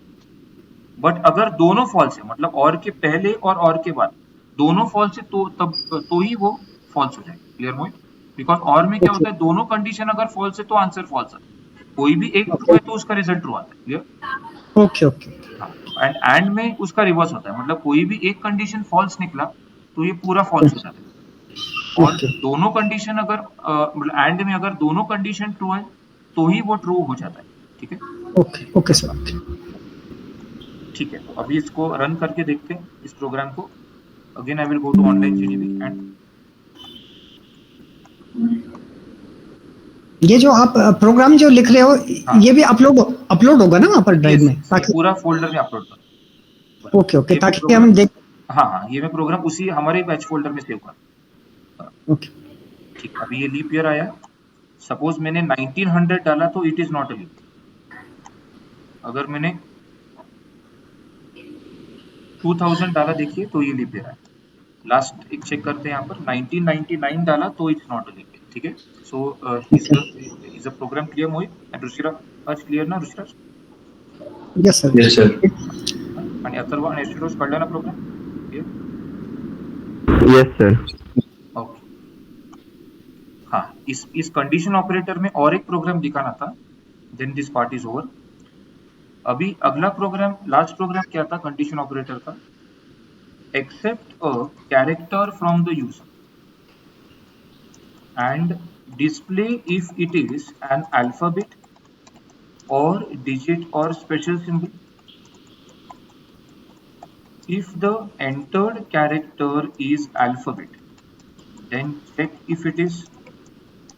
बट अगर दोनों फॉल्स है, मतलब और के पहले और के बाद दोनों फॉल्स है, तो तब तो ही वो फॉल्स हो जाएगा, क्लियर मोहित? बिकॉज और में क्या होता है, दोनों कंडीशन अगर फॉल्स है तो आंसर फॉल्स है, कोई भी एक ट्रू है तो उसका रिजल्ट ट्रू आता है, क्लियर? ओके ओके हाँ, एंड में उसका रिवर्स होता है, मतलब कोई भी एक कंडीशन फॉल्स निकला तो ये पूरा फॉल्स हो जाता है, और दोनों कंडीशन अगर मतलब एंड में अगर दोनों कंडीशन ट्रू है तो ही वो ट्रू हो जाता है, ठीक है? Okay okay sir. ठीक है, तो अभी इसको रन करके देखते हैं इस प्रोग्राम को। Again I will go to online GDB and ये जो आप प्रोग्राम जो लिख रहे हो, हाँ, ये भी अपलोड होगा ना वहाँ पर ड्राइव में, ताकि पूरा फोल्डर में अपलोड कर। ओके ओके, ताकि हम देख। हाँ, ये मैं प्रोग्राम उसी हमारे बैच फोल्डर में सेव कर। ओके ठीक, अभी ये लीप ईयर आया, सपोज मैंने 1900 डाला तो it is not a leap. अगर मैंने 2000 डाला, देखिए, तो ये लीप ईयर आया। लास्ट एक चेक करते हैं यहाँ पर, 1999 डाला तो it's not a leap year, ठीक है? So is a program clear Mohit and Rishiraj? Clear ना Rishiraj? Yes sir. Yes sir. आणि अथर्व आणि ऋषिराज कळलं ना प्रोग्राम? Yes sir. ओके, हाँ, इस कंडीशन ऑपरेटर में और एक प्रोग्राम दिखाना था, then this part is over. अभी अगला प्रोग्राम, लास्ट प्रोग्राम क्या था कंडीशन ऑपरेटर का? Accept a character from the user and display if it is an alphabet or digit or special symbol. If the entered character is alphabet, then check if it is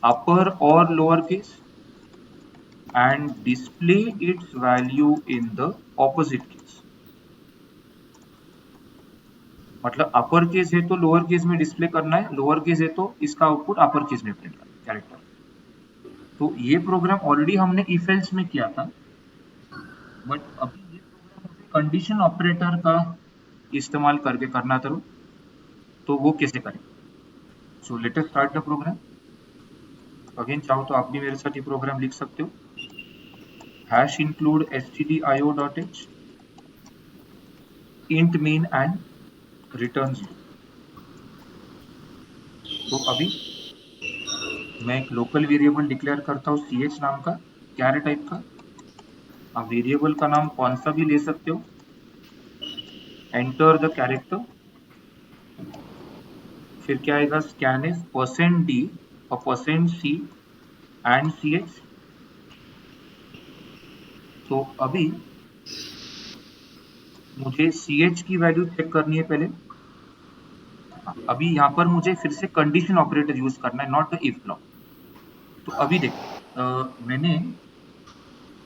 upper or lowercase and display its value in the opposite case. मतलब upper case है तो lower case में display करना है, lower case है तो इसका output upper case में प्रिंट करना है कैरेक्टर। तो ये प्रोग्राम ऑलरेडी हमने इफ एल्स में किया था, बट अभी ये प्रोग्राम कंडीशन ऑपरेटर का इस्तेमाल करके करना था, तो वो कैसे करें? So let us start the program. Again चाहो तो आप भी मेरे साथ ये प्रोग्राम लिख सकते हो। Hash include stdio.h int mean and return 0। तो अभी मैं एक लोकल वेरिएबल डिक्लेयर करता हूँ ch नाम का, कैरेट टाइप का। आप वेरिएबल का नाम कौन सा भी ले सकते हो। एंटर द कैरेक्टर, फिर क्या आएगा, स्कैनफ %d और %c एंड ch। तो अभी मुझे ch की वैल्यू चेक करनी है पहले। अभी यहाँ पर मुझे फिर से कंडीशन ऑपरेटर यूज करना है, नॉट द इफ ब्लॉक। तो अभी देखो, मैंने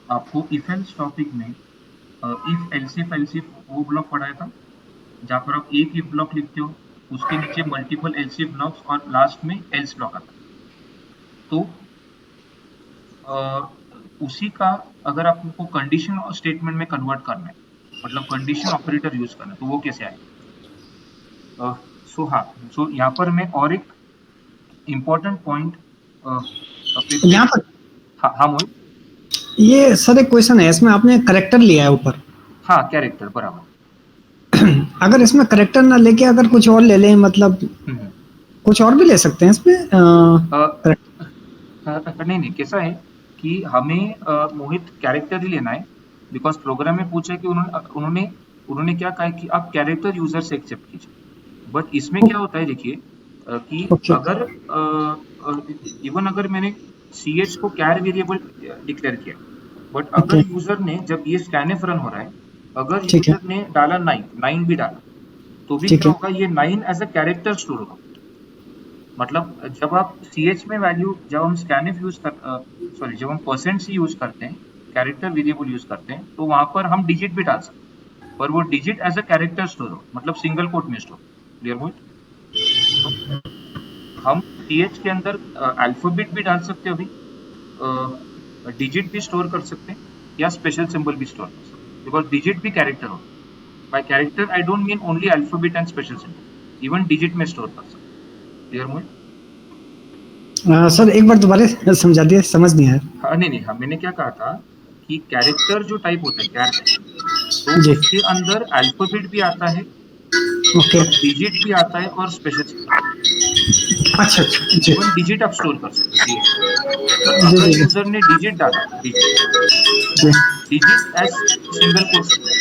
आपको इफ एल्स टॉपिक में इफ एल्सिफ वो ब्लॉक पढ़ाया था, जहाँ पर आप एक इफ ब्लॉक लिखते हो, उसके नीचे मल्टीपल एल्सिफ ब्लॉक्स और लास्ट में एल्स ब्लॉक आता है। तो उसी का अगर आपको कंडीशन स्टेटमेंट में कन्वर्ट करना है, मतलब कंडीशन ऑपरेटर यूज करना है, तो वो कैसे आएगा? सो यहाँ पर मैं और एक इम्पोर्टेंट पॉइंट यहाँ पर हाँ मोहित, ये सर एक क्वेश्चन है, इसमें आपने करेक्टर लिया है ऊपर। हाँ, कैरेक्टर बराबर। अगर इसमें करेक्टर ना लेके अगर कुछ और ले लें, मतलब कुछ और भी ले सकते हैं इसमें। नहीं, कैसा है कि हमें मोहित कैरेक्टर ही लेना है, बिकॉज प्रोग्राम में पूछा है कि उन्होंने उन्होंने क्या कहा कि आप कैरेक्टर यूजर से एक्सेप्ट कीजिए, बट इसमें क्या होता है देखिए कि Okay. अगर इवन अगर मैंने ch को कैर वेरिएबल डिक्लेयर किया, बट अगर Okay. यूजर ने जब ये स्कैनफ रन हो रहा है, अगर ठीक है, यूजर ने डाला 9 भी डाला, तो भी ठीक क्या है, होगा, ये 9 एज अ कैरेक्टर स्टोर होगा। मतलब जब आप ch में वैल्यू, जब हम स्कैनफ यूज कर सॉरी जब हम %c यूज करते हैं, कैरेक्टर वेरिएबल यूज करते हैं, तो वहां पर हम डिजिट भी डाल सकते हैं, पर वो digit as a character store हो, मतलब सिंगल कोट में स्टोर। Clear point? तो हम ch के अंदर अल्फाबेट भी डाल सकते हैं, अभी डिजिट भी स्टोर कर सकते हैं, या स्पेशल सिंबल भी स्टोर कर सकते हैं, बिकॉज डिजिट भी कैरेक्टर होता है। By character I don't mean only alphabet and special symbol, even digit में स्टोर कर सकते हैं। Clear point? सर एक बार दोबारा समझा दिए, समझ नहीं आया। हाँ, नहीं हाँ, मैंने क्या कहा था कि कैरेक्टर जो टाइप होता है कैर टाइप, तो जी, उसके अंदर अल्फाबेट भी आता है, ओके, डिजिट भी आता है, और स्पेशल सिंबल। अच्छा अच्छा, जी इवन डिजिट आप स्टोर कर सकते हैं DH में। पर जी अगर जी यूजर ने डिजिट डाला, जी digit as single quote store,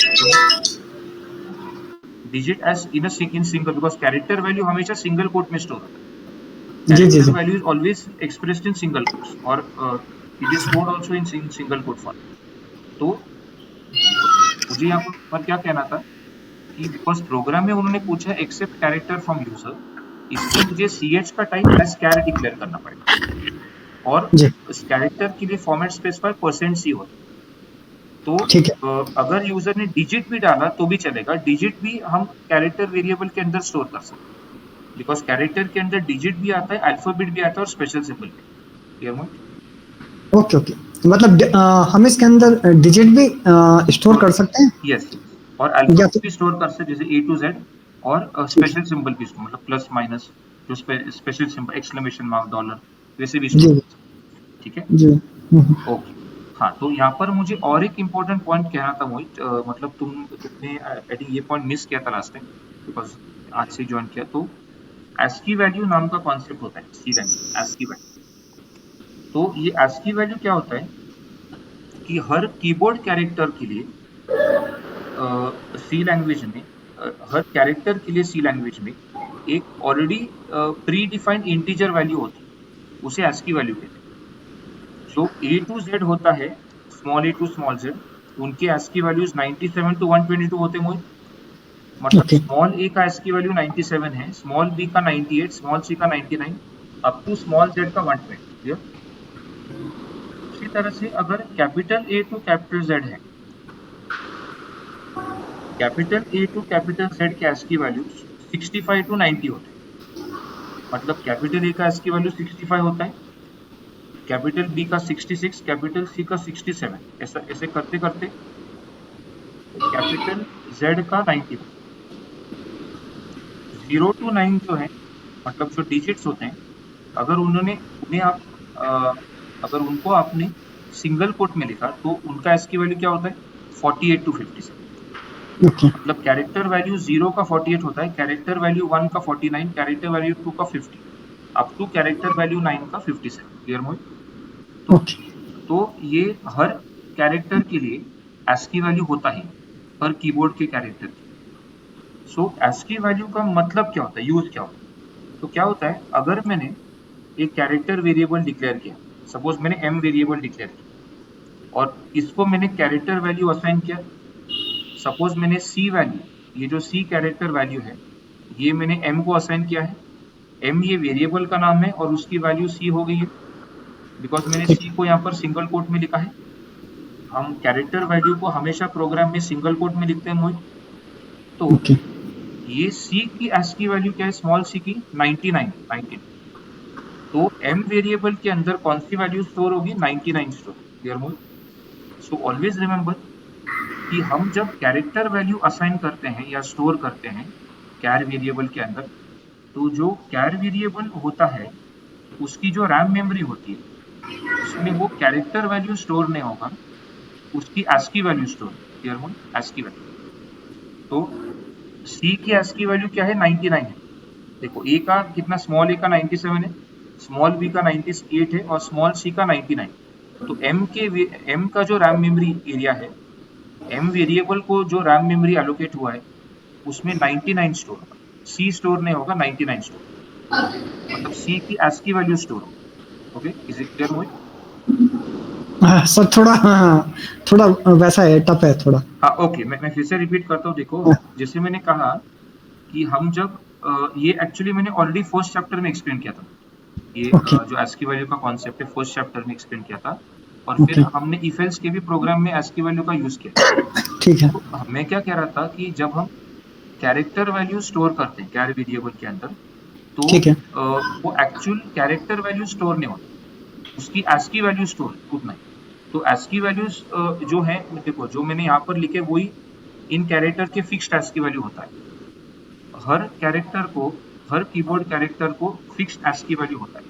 digit as in single, because character value हमेशा सिंगल कोट में स्टोर होता है। जी जी कैरेक्टर जी value is always expressed in single quotes, और it is stored also in single quote form. तो मुझे यहाँ पर क्या कहना था कि बिकॉज प्रोग्राम में उन्होंने पूछा एक्सेप्ट कैरेक्टर फ्रॉम यूजर, इसलिए मुझे ch का टाइप एज कैर डिक्लेयर करना पड़ेगा, और जी, इस कैरेक्टर के लिए फॉर्मेट स्पेसिफायर %c होता है। तो ठीक है, अगर यूजर ने डिजिट भी डाला तो भी चलेगा, डिजिट भी हम कैरेक्टर वेरिएबल के अंदर स्टोर कर सकते हैं, बिकॉज कैरेक्टर के अंदर डिजिट भी आता है, अल्फाबेट भी आता है, और स्पेशल सिंबल भी। Clear point? ओके ओके, मतलब हम इसके अंदर डिजिट भी स्टोर कर सकते हैं यस, और या अल्फाबेट फिर भी स्टोर कर सकते, जैसे A to Z, और ठीक है, स्पेशल सिंबल भी स्टोर, मतलब प्लस माइनस, जो special symbol, exclamation mark, dollar, वैसे भी स्टोर जी कर सकते। ठीक है, जी, ओके। हाँ, तो यहाँ पर मुझे और एक इम्पोर्टेंट पॉइंट कहना था मोहित, मतलब तुमने आई थिंक ये पॉइंट मिस किया था लास्ट टाइम, बिकॉज आज से ज्वाइन किया। तो ASCII वैल्यू नाम का कॉन्सेप्ट होता है सी लैंग्वेज, ASCII वैल्यू। तो ये ASCII वैल्यू क्या होता है कि हर कीबोर्ड कैरेक्टर के लिए सी लैंग्वेज में, हर कैरेक्टर के लिए सी लैंग्वेज में एक already pre defined integer value होती है, उसे ASCII वैल्यू कहते हैं। जो A to Z होता है, small a to small z, उनके ASCII वैल्यूज 97 to 122 होते हैं मोहित। मतलब ओके स्मॉल a का ASCII वैल्यू 97 है, स्मॉल b का 98, स्मॉल c का 99, अप टू स्मॉल z का 120। क्लियर? उसी तरह से अगर capital A to capital Z है, capital A to capital Z के ASCII वैल्यूज 65 टू 90 होते हैं। मतलब कैपिटल A का ASCII वैल्यू 65 होता है, कैपिटल B का 66, कैपिटल C का 67, ऐसा ऐसे करते करते कैपिटल Z का 90। 0 to 9 जो है, मतलब जो डिजिट्स होते हैं, अगर उन्हें आप अगर उनको आपने सिंगल कोट में लिखा, तो उनका ASCII वैल्यू क्या होता है, 48 टू 57। ओके मतलब कैरेक्टर वैल्यू 0 का 48 होता है, कैरेक्टर वैल्यू 1 का 49, कैरेक्टर वैल्यू 2 का 50, अप टू कैरेक्टर वैल्यू 9 का 57। क्लियर मोहित? तो ओके तो ये हर कैरेक्टर के लिए ASCII वैल्यू होता है, हर कीबोर्ड के कैरेक्टर की। सो ASCII वैल्यू का मतलब क्या होता है, यूज क्या होता है? तो क्या होता है, अगर मैंने एक कैरेक्टर वेरिएबल डिक्लेयर किया, सपोज मैंने m वेरिएबल डिक्लेयर किया, और इसको मैंने कैरेक्टर वैल्यू असाइन किया। सपोज मैंने c वैल्यू, ये जो c कैरेक्टर वैल्यू है, ये मैंने m को असाइन किया है। m ये वेरिएबल का नाम है, और उसकी वैल्यू c हो गई है, बिकॉज मैंने ठीक, c को यहाँ पर सिंगल कोट में लिखा है। हम कैरेक्टर वैल्यू को हमेशा प्रोग्राम में सिंगल कोट में लिखते हैं मोहित। तो ओके ये c की ASCII वैल्यू क्या है, स्मॉल c की 99। तो m वेरिएबल के अंदर कौन सी वैल्यू स्टोर होगी, 99 स्टोर। क्लियर मोहित? सो ऑलवेज रिमेंबर कि हम जब कैरेक्टर वैल्यू असाइन करते हैं या स्टोर करते हैं कैर वेरिएबल के अंदर, तो जो कैर वेरिएबल होता है, उसकी जो रैम मेमोरी होती है, उसमें वो कैरेक्टर वैल्यू स्टोर नहीं होगा, उसकी ASCII वैल्यू स्टोर। क्लियर हो? ASCII value. तो C की ASCII वैल्यू क्या है, 99 है। देखो A का कितना, स्मॉल a का 97 है, स्मॉल b का 98 है, और स्मॉल c का 99। तो m का जो रैम मेमोरी एरिया है, m वेरिएबल को जो रैम मेमोरी एलोकेट हुआ है उसमें 99 स्टोर होगा, c स्टोर नहीं होगा, 99 स्टोर, मतलब c की ASCII वैल्यू स्टोर होगा। ओके, इज इट क्लियर मोहित? हाँ सर, थोड़ा हाँ थोड़ा वैसा है, टफ है थोड़ा। हाँ ओके, मैं फिर से रिपीट करता हूँ। देखो, जैसे मैंने कहा कि हम जब ये एक्चुअली मैंने ऑलरेडी फर्स्ट चैप्टर में एक्सप्लेन किया था, ये Okay. जो ASCII वैल्यू का कॉन्सेप्ट है फर्स्ट चैप्टर में एक्सप्लेन किया था, और फिर Okay. हमने if else के भी प्रोग्राम में ASCII वैल्यू का यूज किया। ठीक है। तो मैं क्या कह रहा था कि जब हम कैरेक्टर वैल्यू स्टोर करते हैं कैर वेरिएबल के अंदर, तो ठीक है। वो एक्चुअल कैरेक्टर वैल्यू स्टोर नहीं होता, उसकी ASCII वैल्यू स्टोर उतना ही। तो ASCII वैल्यूज जो है, देखो जो मैंने यहाँ पर लिखे वही इन कैरेक्टर के फिक्स्ड ASCII वैल्यू होता है। हर कैरेक्टर को, हर कीबोर्ड कैरेक्टर को फिक्स्ड ASCII वैल्यू होता है,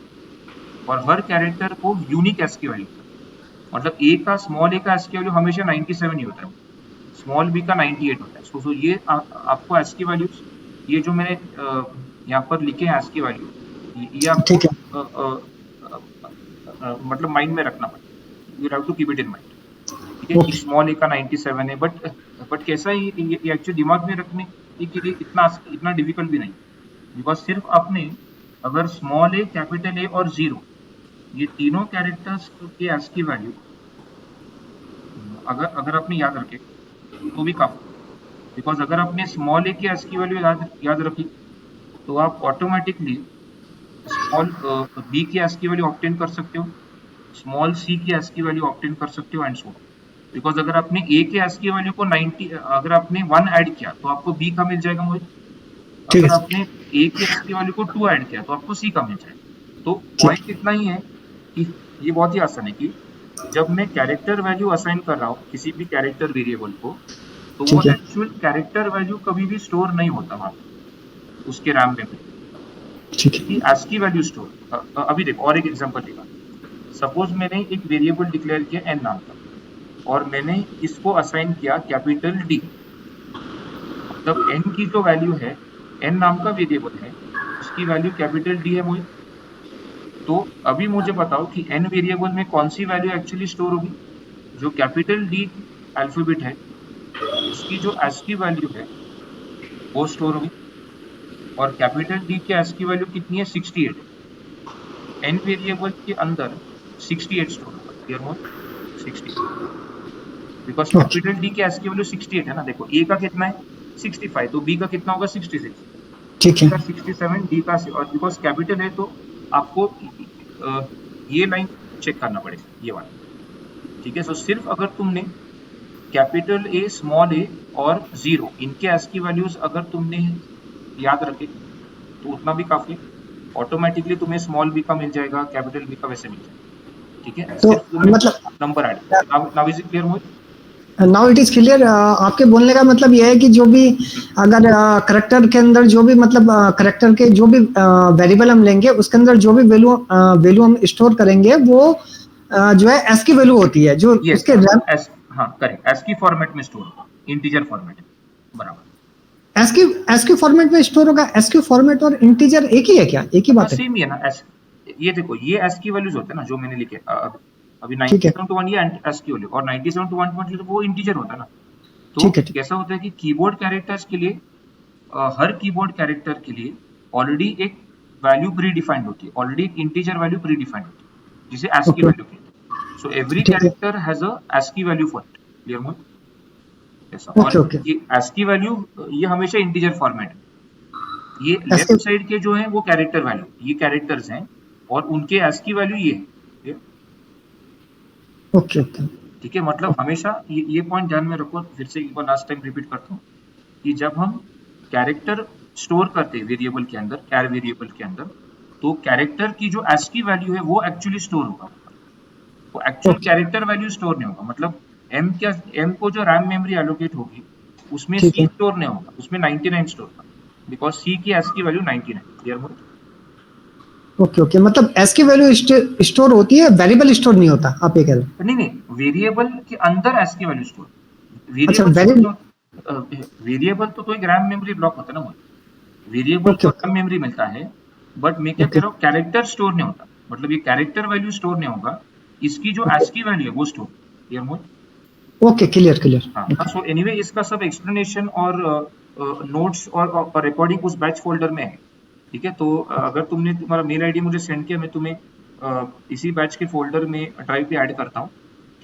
और हर कैरेक्टर को यूनिक ASCII वैल्यू होता है। मतलब ए का, स्मॉल ए का ASCII वैल्यू हमेशा 97 ही होता है, स्मॉल बी का 98 होता है। सो ये आपको ASCII वैल्यूज, ये जो मैंने यहाँ पर लिखे हैं ASCII वैल्यू, ये आपको ठीक है। मतलब माइंड में रखना पड़ेगा, you have to keep it in mind. ठीक है, कि स्मॉल ए का 97 है, बट कैसा है ये एक्चुअली दिमाग में रखने के लिए इतना डिफिकल्ट भी नहीं, बिकॉज सिर्फ आपने अगर स्मॉल ए, कैपिटल ए और 0 ये तीनों कैरेक्टर्स के ASCII वैल्यू अगर आपने याद रखे तो भी काफी, बिकॉज अगर आपने स्मॉल ए की ASCII वैल्यू याद रखी तो आप ऑटोमेटिकली स्मॉल बी की ASCII वैल्यू ऑब्टेन कर सकते हो, स्मॉल सी की ASCII वैल्यू ऑब्टेन कर सकते हो, एंड सो ऑन। बिकॉज अगर आपने ए के ASCII वैल्यू को 90, अगर आपने 1 ऐड किया तो आपको बी का मिल जाएगा मोहित। ठीक अगर है। आपने ए की ASCII वैल्यू को 2 ऐड किया तो आपको सी का मिल जाएगा। तो पॉइंट इतना ही है कि ये बहुत ही आसान है कि जब मैं कैरेक्टर वैल्यू असाइन कर रहा हूँ किसी भी कैरेक्टर वेरिएबल को, तो वो ठीक है। एक्चुअल कैरेक्टर वैल्यू कभी भी स्टोर नहीं होता वहाँ उसके रैम में, ठीक है। ASCII value store. अभी देखो और एक एग्जांपल लेगा। सपोज मैंने एक वेरिएबल डिक्लेयर किया n नाम का, और मैंने इसको असाइन किया कैपिटल D, मतलब n की जो वैल्यू है, n नाम का वेरिएबल है, उसकी वैल्यू कैपिटल D है मोहित। तो अभी मुझे बताओ कि n वेरिएबल में कौन सी वैल्यू एक्चुअली स्टोर होगी? जो कैपिटल D अल्फाबेट है उसकी जो ASCII वैल्यू है वो स्टोर होगी, और कैपिटल D की ASCII वैल्यू कितनी है? 68 है। n वेरिएबल के अंदर 68 स्टोर होगा, clear mode? 68, because capital D की ASCII वैल्यू 68 है ना। देखो a का कितना है? 65, तो b का कितना होगा? 66, ठीक है। का 67, d का, और बिकॉज कैपिटल है तो आपको ये लाइन चेक करना पड़ेगा, ये वाला। ठीक है, सो सिर्फ अगर तुमने कैपिटल ए, स्मॉल ए और 0 इनके ASCII वैल्यूज अगर तुमने याद रखे तो उतना भी काफी, ऑटोमेटिकली तुम्हें स्मॉल बी का मिल जाएगा, कैपिटल बी का वैसे मिल जाएगा। ठीक है, तो सिर्फ तुम्हें मतलब number add, now is it clear Mohit? Now it is clear. आपके बोलने का मतलब यह है कि जो भी अगर करेक्टर के अंदर जो भी मतलब करेक्टर के जो भी वेरिएबल हम लेंगे उसके अंदर जो भी वैल्यू हम स्टोर करेंगे वो जो है ASCII वैल्यू होती है जो Yes, उसके रैम। हाँ करेक्ट, ASCII फॉर्मेट में स्टोर होगा, इंटीजर फॉर्मेट में, बराबर। ASCII फॉर्मेट में स्टोर होगा। ASCII फॉर्मेट और इंटीजर एक ही है क्या? एक ही बात है? सेम ही है ना। ये देखो, ये ASCII वैल्यूज होते हैं ना जो मैंने लिखे अभी ठीक है। 97 to 1 ये ASCII वैल्यू, और 97 to 120 वो इंटीजर होता है ना। तो ठीक है, ठीक। कैसा होता है कि कीबोर्ड कैरेक्टर्स के लिए, हर कीबोर्ड कैरेक्टर के लिए ऑलरेडी एक वैल्यू प्री डिफाइंड होती है, ऑलरेडी एक इंटीजर वैल्यू प्री डिफाइंड होती है जिसे ASCII Okay. वैल्यू कहते हैं। सो एवरी ठीक है। Character has a ASCII value for it, clear mode? ऐसा। ओके, और ओके। ये ASCII वैल्यू ये हमेशा इंटीजर फॉर्मेट है। ये ASCII लेफ्ट साइड के जो है वो कैरेक्टर वैल्यू, ये कैरेक्टर्स हैं, और उनके ASCII वैल्यू ये है। Okay, okay. ठीक है, मतलब हमेशा ये पॉइंट ध्यान में रखो। फिर से एक बार लास्ट टाइम रिपीट करता हूँ कि जब हम कैरेक्टर स्टोर करते हैं वेरिएबल के अंदर, कैर वेरिएबल के अंदर, तो कैरेक्टर की जो ASCII वैल्यू है वो एक्चुअली स्टोर होगा, वो एक्चुअल कैरेक्टर वैल्यू स्टोर नहीं होगा। मतलब m को जो रैम मेमोरी एलोकेट होगी उसमें ठीक C है। स्टोर नहीं होगा, उसमें 99 स्टोर होगा, बिकॉज C की ASCII वैल्यू 99, क्लियर हो? Okay, okay. मतलब ASCII वैल्यू स्टोर होती है, वेरिएबल स्टोर नहीं होता, आप ये कह रहे हैं? नहीं, वेरिएबल के अंदर ASCII वैल्यू स्टोर। अच्छा, वेरिएबल तो एक रैम मेमोरी ब्लॉक होता है ना, वेरिएबल ओके, को रैम मेमोरी मिलता है, बट मैं क्या कह रहा हूँ, कैरेक्टर स्टोर नहीं होता। मतलब ये कैरेक्टर वैल्यू स्टोर नहीं होगा, इसकी जो ASCII वैल्यू है वो store, clear mode? Okay, clear clear. हाँ, सो एनीवे इसका सब एक्सप्लेनेशन और नोट्स और रिकॉर्डिंग उस बैच फोल्डर में है, ठीक है। तो अगर तुमने तुम्हारा मेल आईडी मुझे सेंड किया, मैं तुम्हें इसी बैच के फोल्डर में ड्राइव पे ऐड करता हूँ,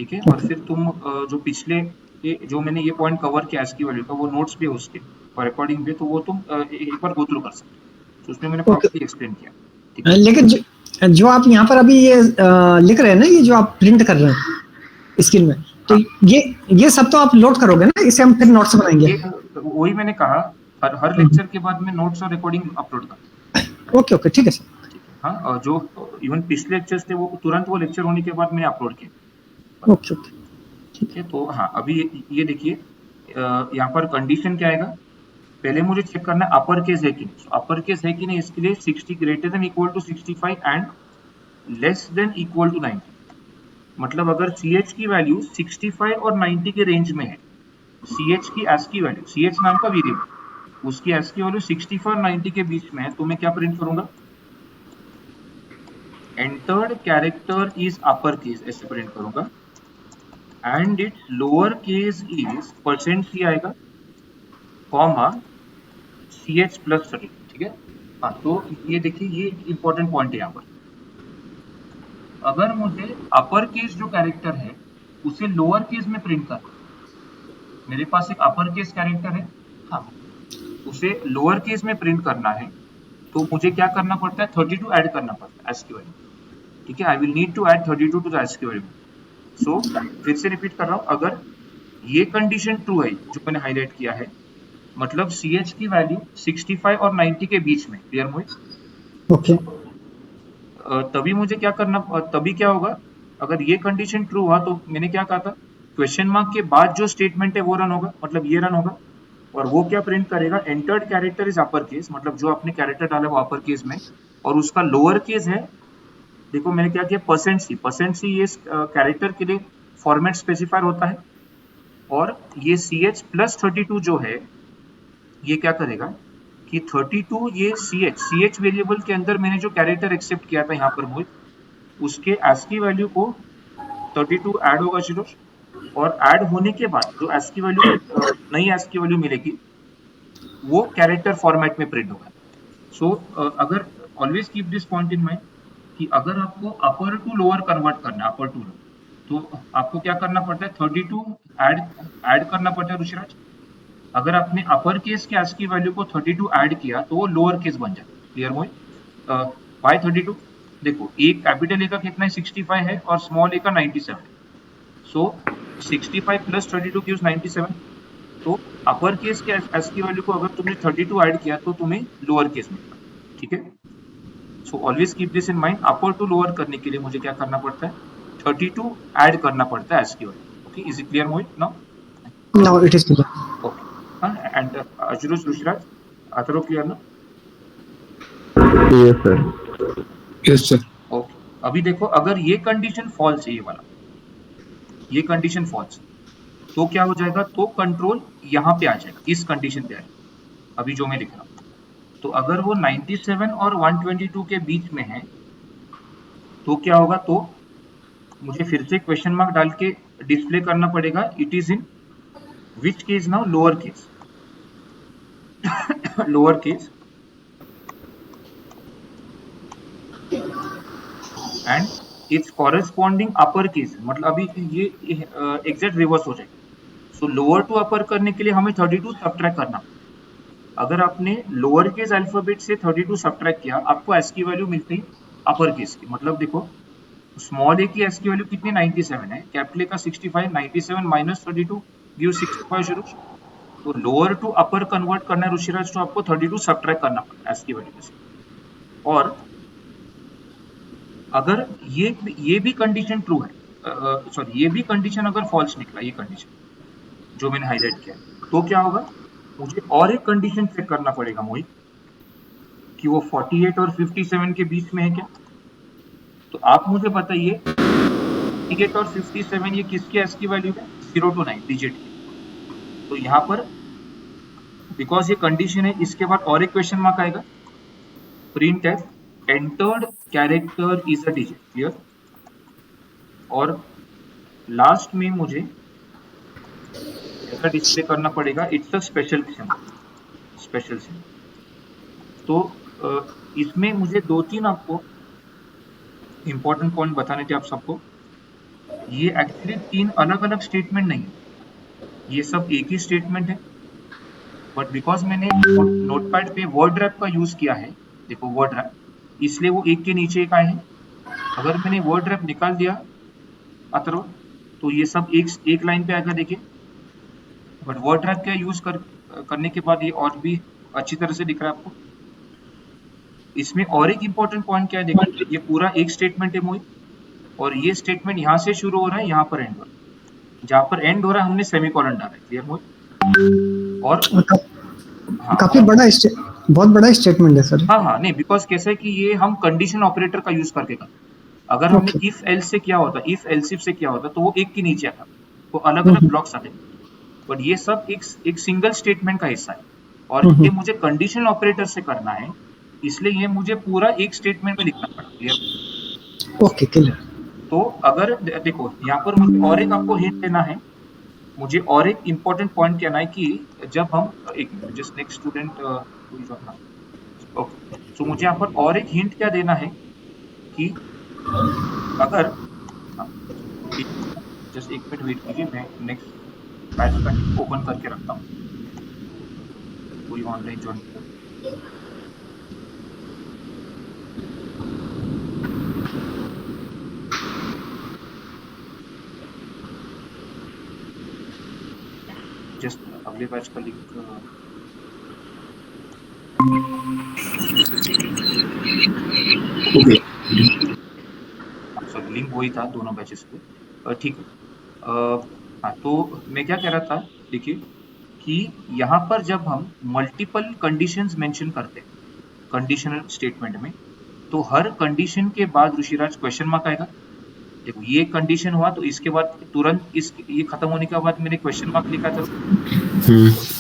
ठीक है। और फिर तुम जो पिछले जो मैंने ये पॉइंट कवर किया एसकी वैल्यू का, वो नोट्स भी है उसके और रिकॉर्डिंग भी, तो वो तुम एक बार गो थ्रू कर सकते हो। तो उसमें मैंने प्रॉपर्ली एक्सप्लेन किया, ठीक है। लेकिन जो आप यहाँ पर अभी ये लिख रहे हैं ना, ये जो आप प्रिंट कर रहे हैं स्क्रीन में, तो ये सब तो आप लोड करोगे ना, इसे हम फिर नोट्स बनाएंगे। वही मैंने कहा, हर लेक्चर के बाद में नोट्स और रिकॉर्डिंग अपलोड करता। ओके ओके, ठीक है सर। हाँ, और जो इवन पिछले लेक्चर्स थे वो तुरंत वो लेक्चर होने के बाद मैंने अपलोड किए, ओके ओके, ठीक है। तो हाँ, अभी ये देखिए, यहाँ पर कंडीशन क्या आएगा, पहले मुझे चेक करना है अपर केस है कि नहीं। अपर केस है कि नहीं, इसके लिए 60 greater than equal to 65 and less than equal to 90। मतलब अगर CH की वैल्यू 65 और 90 के रेंज में है, CH की ASCII वैल्यू, CH नाम का वेरिएबल, उसकी ASCII वैल्यू 65 और 90 के बीच में है, तो मैं क्या प्रिंट करूंगा, entered character is upper case, ऐसे प्रिंट करूंगा, and it lower case is %C आएगा, कॉमा CH प्लस 30, ठीक है। हाँ, तो ये देखिए, ये इंपॉर्टेंट पॉइंट है यहाँ पर। अगर मुझे अपर केस जो कैरेक्टर है उसे लोअर केस में प्रिंट करना, मेरे पास एक अपर केस कैरेक्टर है, हाँ, उसे लोअर केस में प्रिंट करना है, तो मुझे क्या करना पड़ता है, 32 ऐड करना पड़ता है ASCII वैल्यू, ठीक है। I will need to add 32 to the ASCII value. So फिर से रिपीट कर रहा हूँ, अगर ये कंडीशन ट्रू है जो मैंने हाईलाइट किया है, मतलब CH की वैल्यू 65 और 90 के बीच में, क्लियर मोहित? ओके, तभी मुझे क्या करना, तभी क्या होगा, अगर ये कंडीशन ट्रू हुआ तो मैंने क्या कहा था, क्वेश्चन मार्क के बाद जो स्टेटमेंट है वो रन होगा, मतलब ये रन होगा, और वो क्या प्रिंट करेगा, entered character is upper case, मतलब जो आपने कैरेक्टर डाला वो अपर केस में, और उसका लोअर केस है, देखो मैंने क्या किया, %C ये कैरेक्टर के लिए फॉर्मेट स्पेसिफायर होता है, और ये CH प्लस 32 जो है, ये क्या करेगा कि 32 ये CH वेरिएबल के अंदर मैंने जो कैरेक्टर एक्सेप्ट किया था यहाँ पर मोहित, उसके ASCII वैल्यू को 32 ऐड होगा जीरो, और ऐड होने के बाद जो ASCII वैल्यू नई ASCII वैल्यू मिलेगी वो कैरेक्टर फॉर्मेट में प्रिंट होगा। सो अगर always keep this point in mind कि अगर आपको अपर टू लोअर कन्वर्ट करना है, अपर टू लोअर, तो आपको क्या करना पड़ता है, 32 ऐड करना पड़ता है ऋषिराज। अगर आपने अपर केस के ASCII वैल्यू को 32 ऐड किया तो वो लोअर केस बन जाता है, क्लियर मोहित? बाय 32, देखो एक कैपिटल ए का कितना है, 65 है, और स्मॉल ए का 97 है, सो 65 प्लस 32 गिव्स 97। तो अपर केस के ASCII वैल्यू को अगर तुमने 32 ऐड किया तो तुम्हें लोअर केस मिलेगा, ठीक है। So always keep this in mind, upper two lower करने के लिए मुझे क्या करना पड़ता है, 32 ऐड करना पड़ता है ASCII value, okay. Is it clear Mohit now? Now it is clear. Okay, and Ashutosh Rushraj, Atharo clear ना? Yes, sir. Yes sir. Okay, अभी देखो, अगर ये कंडीशन फॉल्स है, ये वाला, ये कंडीशन फॉल्स, तो क्या हो जाएगा, तो कंट्रोल यहाँ पे आ जाएगा, इस कंडीशन पे आएगा, अभी जो मैं लिख रहा हूँ। तो अगर वो 97 और 122 के बीच में है तो क्या होगा, तो मुझे फिर से क्वेश्चन मार्क डाल के डिस्प्ले करना पड़ेगा, it is in which case now, lower case, lower case, and it's corresponding upper case, मतलब अभी ये एग्जैक्ट रिवर्स हो जाएगा। सो लोअर टू अपर करने के लिए हमें 32 सब्ट्रैक्ट करना। अगर आपने लोअर केस अल्फाबेट से 32 सब्ट्रैक्ट किया, आपको ASCII वैल्यू मिलती है अपर केस की, मतलब देखो स्मॉल ए की ASCII वैल्यू कितनी, 97 है, कैपिटल ए का 65, 97 माइनस 32 गिव 65 शुरू। तो लोअर टू अपर कन्वर्ट करना है ऋषिराज, तो आपको 32 सब्ट्रैक्ट करना पड़ता है ASCII वैल्यू से। और अगर ये भी कंडीशन ट्रू है, सॉरी ये भी कंडीशन अगर फॉल्स निकला, ये कंडीशन जो मैंने हाईलाइट किया, तो क्या होगा, मुझे और एक कंडीशन चेक करना पड़ेगा मोहित, कि वो 48 और 57 के बीच में है क्या। तो आप मुझे बताइए 48 और 57 ये किसकी ASCII वैल्यू है, 0 to 9 डिजिट की। तो यहाँ पर बिकॉज ये कंडीशन है, इसके बाद और एक क्वेश्चन मार्क आएगा, print F entered character is a digit, clear. और लास्ट में मुझे ऐसा डिस्प्ले करना पड़ेगा, it's a special symbol, special symbol. तो इसमें मुझे 2-3 आपको इंपॉर्टेंट पॉइंट बताने थे आप सबको। ये एक्चुअली 3 अलग-अलग स्टेटमेंट नहीं है, ये सब एक ही स्टेटमेंट है, बट बिकॉज मैंने नोटपैड पे वर्ड रैप का यूज किया है, देखो वर्ड रैप, इसलिए वो एक के नीचे एक आए हैं। अगर मैंने वर्ड रैप निकाल दिया अथर्व, तो ये सब एक लाइन पे आएगा, देखिए। बट वर्ड रैप का यूज करने के बाद ये और भी अच्छी तरह से दिख रहा है आपको। इसमें और एक इंपॉर्टेंट पॉइंट क्या है, देखो ये पूरा एक स्टेटमेंट है मोहित, और ये स्टेटमेंट यहाँ से शुरू हो रहा है, यहाँ पर एंड हो रहा है। जहाँ पर एंड हो रहा है हमने सेमीकोलन डाला है, क्लियर मोहित? और हाँ, काफी बहुत बड़ा स्टेटमेंट है सर। हाँ, नहीं, बिकॉज कैसे है कि ये हम कंडीशन ऑपरेटर का यूज करके करते। अगर हमने इफ एल्स से किया होता, इफ एल्सिफ से किया होता, तो वो एक के नीचे आता, तो अलग अलग ब्लॉक्स आते। बट ये सब एक सिंगल स्टेटमेंट का हिस्सा है, और ये मुझे कंडीशन ऑपरेटर से करना है, इसलिए ये मुझे पूरा एक स्टेटमेंट में लिखना पड़ा, क्लियर? Okay, clear. तो अगर देखो यहाँ पर मुझे और एक आपको हिंट देना है, मुझे और एक इम्पोर्टेंट पॉइंट कहना है कि जब हम एक जस्ट नेक्स्ट स्टूडेंट, ओके, सो मुझे यहाँ पर और एक हिंट क्या देना है कि अगर जस्ट एक मिनट वेट कीजिए, मैं नेक्स्ट बैच का ओपन करके रखता हूँ, कोई ऑनलाइन ज्वाइन कर। जस्ट अगले बैच का लिंक सॉरी, लिंक वही था दोनों बैचेस पे, ठीक है। हाँ, तो मैं क्या कह रहा था, देखिए कि यहाँ पर जब हम मल्टीपल कंडीशंस मेंशन करते हैं कंडीशनल स्टेटमेंट में, तो हर कंडीशन के बाद ऋषिराज क्वेश्चन मार्क आएगा। देखो ये कंडीशन हुआ, तो इसके बाद तुरंत ये खत्म होने के बाद मैंने क्वेश्चन मार्क लिखा था।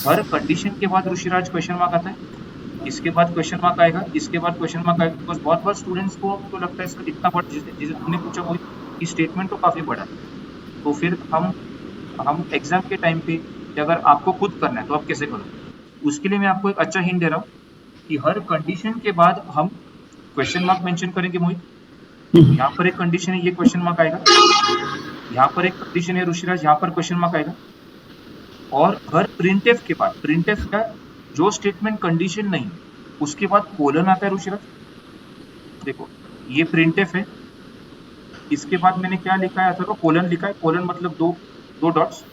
हर कंडीशन के बाद ऋषिराज क्वेश्चन मार्क आता है, इसके बाद क्वेश्चन मार्क आएगा, इसके बाद क्वेश्चन मार्क आएगा। बिकॉज बहुत बार स्टूडेंट्स को तो लगता है इसका इतना बड़ा, जिसे तुमने पूछा वो स्टेटमेंट तो काफी बड़ा है, तो फिर हम एग्जाम के टाइम पे अगर आपको खुद करना है तो आप कैसे करोगे? उसके लिए मैं आपको एक अच्छा हिंट दे रहा हूँ कि हर कंडीशन के बाद हम क्वेश्चन मार्क मेंशन करेंगे मोहित। यहाँ पर एक कंडीशन है, ये क्वेश्चन मार्क आएगा, यहाँ पर एक कंडीशन है ऋषिराज, यहाँ पर क्वेश्चन मार्क आएगा। और हर प्रिंटफ के बाद, प्रिंटफ का जो स्टेटमेंट कंडीशन नहीं, उसके बाद कोलन आता है ऋषिराज। देखो ये प्रिंटफ है, इसके बाद मैंने क्या लिखा है, अथवा कोलन लिखा है, कोलन मतलब दो डॉट्स।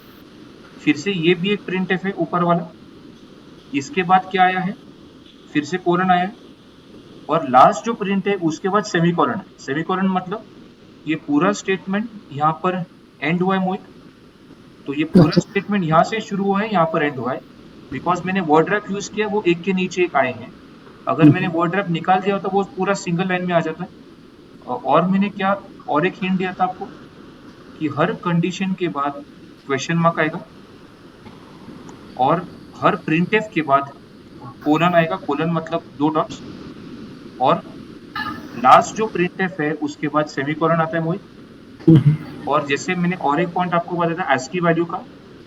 फिर से ये भी एक प्रिंटफ है ऊपर वाला, इसके बाद क्या आया है, फिर से कोलन आया है, और लास्ट जो प्रिंट है उसके बाद सेमीकोलन है। सेमीकोलन मतलब ये पूरा स्टेटमेंट यहाँ पर एंड हुआ है मोहित, तो ये पूरा स्टेटमेंट यहाँ से शुरू हुआ है, यहाँ पर एंड हुआ है। बिकॉज मैंने वर्ड रैप यूज किया, वो एक के नीचे एक आए हैं। अगर मैंने वर्ड रैप निकाल दिया तो वो पूरा सिंगल लाइन में आ जाता है। और मैंने क्या और एक हिंट दिया था आपको कि हर कंडीशन के बाद क्वेश्चन मार्क आएगा, और हर प्रिंटफ के बाद कोलन आएगा, कोलन मतलब दो डॉट्स, और लास्ट जो प्रिंटफ है उसके बाद सेमीकोलन आता है मोहित। और जैसे मैंने और एक पॉइंट आपको बताया था ASCII वैल्यू का,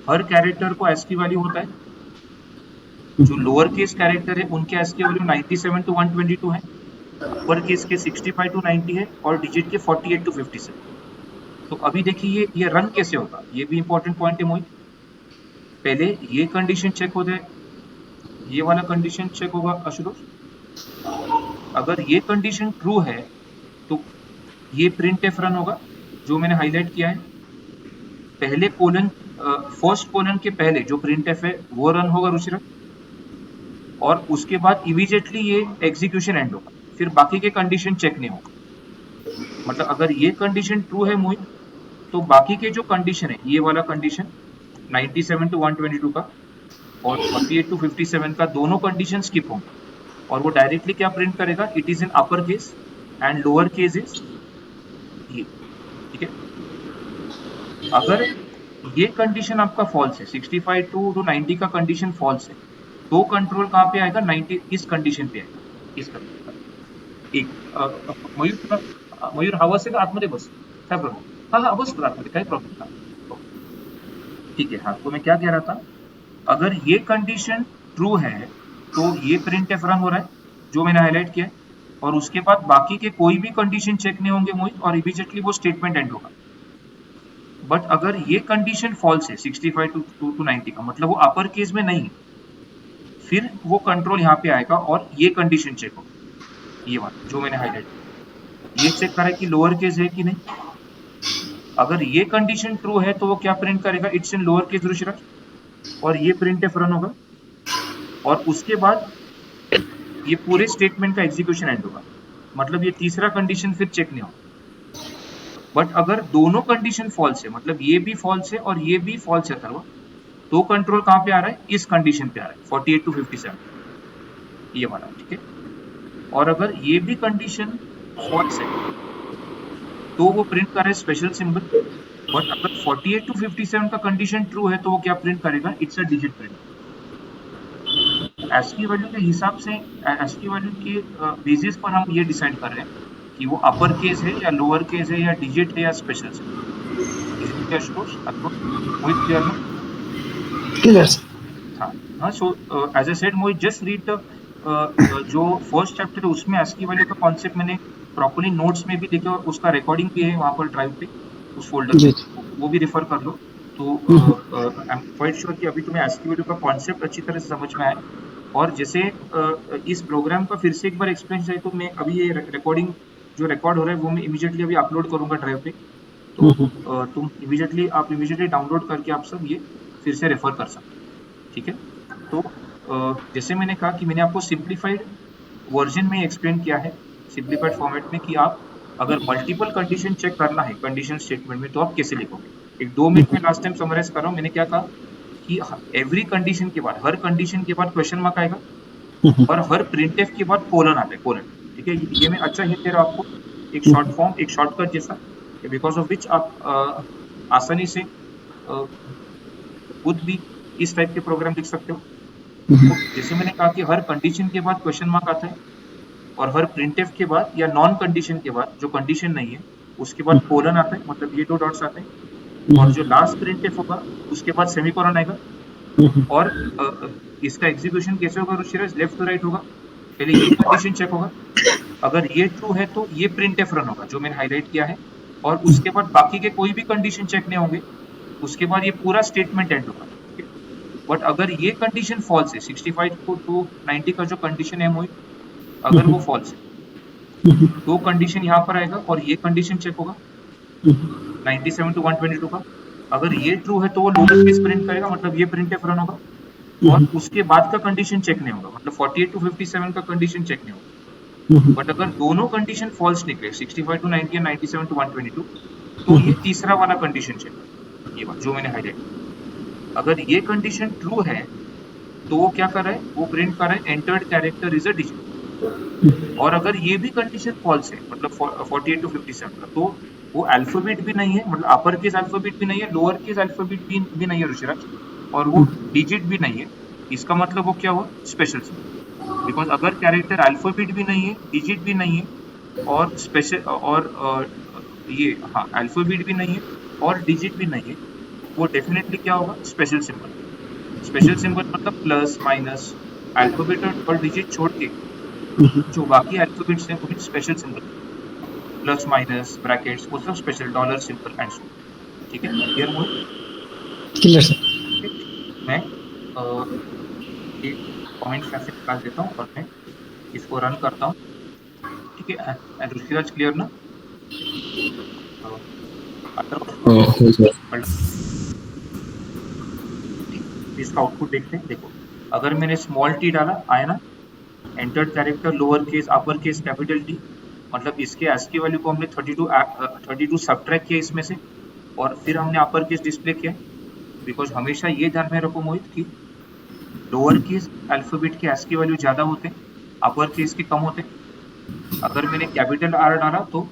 हर कैरेक्टर को ASCII वैल्यू होता है। जो लोअर केस कैरेक्टर है उनके ASCII वैल्यू 97 to 122 है, अपर केस के 65 to 90 है, और डिजिट के 48 to 57। तो अभी देखिए ये रन कैसे होगा, ये भी इंपॉर्टेंट पॉइंट है मोहित। पहले ये कंडीशन चेक हो जाए, ये वाला कंडीशन चेक होगा आशुतोष। अगर ये कंडीशन ट्रू है तो ये प्रिंटफ रन होगा, जो मैंने हाईलाइट किया है। पहले कोलन, फर्स्ट कोलन के पहले जो प्रिंटफ है वो रन होगा ऋषिराज, और उसके बाद इमीडिएटली ये एग्जीक्यूशन एंड होगा, फिर बाकी के कंडीशन चेक नहीं होगा। मतलब अगर ये कंडीशन ट्रू है मोहित, तो बाकी के जो कंडीशन है, ये वाला कंडीशन 97 to 122 का और 48 to 57 का, दोनों कंडीशन स्किप होंगे, और वो डायरेक्टली क्या प्रिंट करेगा, it is in upper case and lower case is ये, ठीक है। अगर ये कंडीशन आपका फॉल्स है, 65 to 90 का कंडीशन फॉल्स है, तो कंट्रोल कहाँ पे आएगा, 90 इस कंडीशन पे आएगा, इस कंडीशन। एक मयूर हवा से आतमध्ये बस, काय प्रॉब्लेम? हा बस आतमध्ये, काही प्रॉब्लेम नाही। ठीक है, हाँ, तो मैं क्या कह रहा था, अगर ये कंडीशन ट्रू है तो ये प्रिंटफ रन हो रहा है जो मैंने हाईलाइट किया है, और उसके बाद बाकी के कोई भी कंडीशन चेक नहीं होंगे मोहित, और इमीडिएटली वो स्टेटमेंट एंड होगा। बट अगर ये कंडीशन फॉल्स है 65 टू 90 का, मतलब वो अपर केस में नहीं है, फिर वो कंट्रोल यहाँ पे आएगा और ये कंडीशन चेक होगा, ये वाला जो मैंने हाईलाइट किया, ये चेक करा कि लोअर केस है कि नहीं। अगर ये कंडीशन ट्रू है तो वो क्या प्रिंट करेगा, it's in lower case Rishiraj, और ये प्रिंटफ रन होगा, और उसके बाद ये पूरे स्टेटमेंट का एग्जीक्यूशन एंड होगा, मतलब ये तीसरा कंडीशन फिर चेक नहीं होगा। बट अगर दोनों कंडीशन फॉल्स है, मतलब ये भी फॉल्स है और ये भी फॉल्स है अथर्वा, तो कंट्रोल कहाँ पे आ रहा है, इस कंडीशन पे आ रहा है 48 टू 57, ये वाला, ठीक है। और अगर ये भी कंडीशन फॉल्स है तो वो प्रिंट कर रहा है स्पेशल सिंबल, बट अगर 48 टू 57 का कंडीशन ट्रू है तो वो क्या प्रिंट करेगा, it's a digit print. ASCII value के हिसाब से, ASCII वैल्यू के बेसिस पर हम ये डिसाइड कर रहे हैं कि वो अपर केस है या लोअर केस है या डिजिट है या स्पेशल सिंबल। मोहित क्लियर ना? Clear sir. हाँ हाँ, so as I said Mohit, just read जो फर्स्ट चैप्टर है उसमें ASCII वैल्यू का कॉन्सेप्ट मैंने प्रॉपर्ली नोट्स में भी लिखा, और उसका रिकॉर्डिंग भी है वहाँ पर ड्राइव पे, उस फोल्डर जी। में, वो भी रेफर कर लो। तो आई एम क्वाइट श्योर कि अभी तुम्हें ASCII वैल्यू का कॉन्सेप्ट अच्छी तरह से समझ में आया। और जैसे इस प्रोग्राम का फिर से एक बार एक्सप्लेन चाहिए तो मैं अभी ये रिकॉर्डिंग जो रिकॉर्ड हो रहा है वो मैं इमीडिएटली अभी अपलोड करूंगा ड्राइव पे, तो तुम इमीडिएटली डाउनलोड करके आप सब ये फिर से रेफर कर सकते हो, ठीक है। तो जैसे मैंने कहा कि मैंने आपको सिंप्लीफाइड वर्जन में एक्सप्लेन किया है, सिंप्लीफाइड फॉर्मेट में, कि आप अगर मल्टीपल कंडीशन चेक करना है कंडीशन स्टेटमेंट में तो आप कैसे लिखोगे। एक 2 मिनट में लास्ट टाइम समराइज कर रहा हूँ, मैंने क्या कहा कि एवरी कंडीशन के बाद, हर कंडीशन के बाद क्वेश्चन मार्क आएगा, और हर प्रिंटफ के बाद कोलन आता है, कोलन, ठीक है। ये मैं अच्छा हिंट दे रहा हूँ आपको, एक शॉर्ट फॉर्म, एक शॉर्टकट जैसा, बिकॉज ऑफ विच आप आसानी से खुद भी इस टाइप के प्रोग्राम लिख सकते हो। तो जैसे मैंने कहा कि हर कंडीशन के बाद क्वेश्चन मार्क आता है, और हर प्रिंटफ के बाद या नॉन कंडीशन के बाद, जो कंडीशन नहीं है उसके बाद कोलन आता है, मतलब ये 2 डॉट्स आते हैं, और जो लास्ट प्रिंटफ होगा उसके बाद सेमीकोलन आएगा। और इसका एग्जीक्यूशन कैसे होगा ऋषिराज, लेफ्ट टू राइट होगा। पहले ये कंडीशन चेक होगा, अगर ये ट्रू है तो ये प्रिंटफ रन होगा जो मैंने हाईलाइट किया है, और उसके बाद बाकी के कोई भी कंडीशन चेक नहीं होंगे, उसके बाद ये पूरा स्टेटमेंट एंड होगा। बट अगर ये कंडीशन फॉल्स है, 65 टू 90 का जो कंडीशन है मोहित, अगर वो फॉल्स है तो कंडीशन यहाँ पर आएगा और ये कंडीशन चेक होगा 97 टू 122 का। अगर ये ट्रू है तो वो लोअर केस प्रिंट करेगा, मतलब ये प्रिंटफ रन होगा, और उसके बाद का कंडीशन चेक नहीं होगा, मतलब 48 टू 57 का कंडीशन चेक नहीं होगा। बट अगर दोनों कंडीशन फॉल्स निकले, 65 टू 90 या 97 टू 122, तो ये तीसरा वाला कंडीशन चेक होगा, ये बात जो मैंने हाईलाइट की। अगर ये कंडीशन ट्रू है तो वो क्या कर रहा है, वो प्रिंट कर रहा है entered character is a digit. और अगर ये भी कंडीशन फॉल्स है, मतलब 48 टू 57 का, तो वो अल्फाबेट भी नहीं है, मतलब अपर केस अल्फाबेट भी नहीं है, लोअर केस अल्फाबेट भी नहीं है ऋषिराज, और वो डिजिट भी नहीं है। इसका मतलब वो क्या हुआ, स्पेशल सिंबल। बिकॉज अगर कैरेक्टर अल्फाबेट भी नहीं है, डिजिट भी नहीं है, और स्पेशल और ये हाँ अल्फाबेट भी नहीं है और डिजिट भी नहीं है, वो डेफिनेटली क्या होगा, स्पेशल सिंबल। स्पेशल सिंबल मतलब प्लस माइनस, अल्फाबेट और डिजिट छोड़ के जो बाकी अल्फाबेट्स हैं वो भी special symbol, plus minus brackets वो सब special, dollar symbol and so, ठीक है। क्लियर मोहित? Clear sir. मैं एक कमेंट कैसे निकाल देता हूँ और मैं इसको रन करता हूँ, ठीक है। एंड ऋषिराज क्लियर ना? इसका आउटपुट देखते हैं, देखो अगर मैंने स्मॉल टी डाला आया ना, entered character lower case upper case capital T, मतलब इसके ASCII वैल्यू को हमने 32 सब्ट्रैक्ट किया इसमें से, और फिर हमने अपर केस डिस्प्ले किया। बिकॉज हमेशा ये ध्यान में रखो मोहित कि लोअर केस अल्फाबेट के ASCII वैल्यू ज़्यादा होते हैं, अपर केस के कम होते हैं। अगर मैंने कैपिटल R डाला तो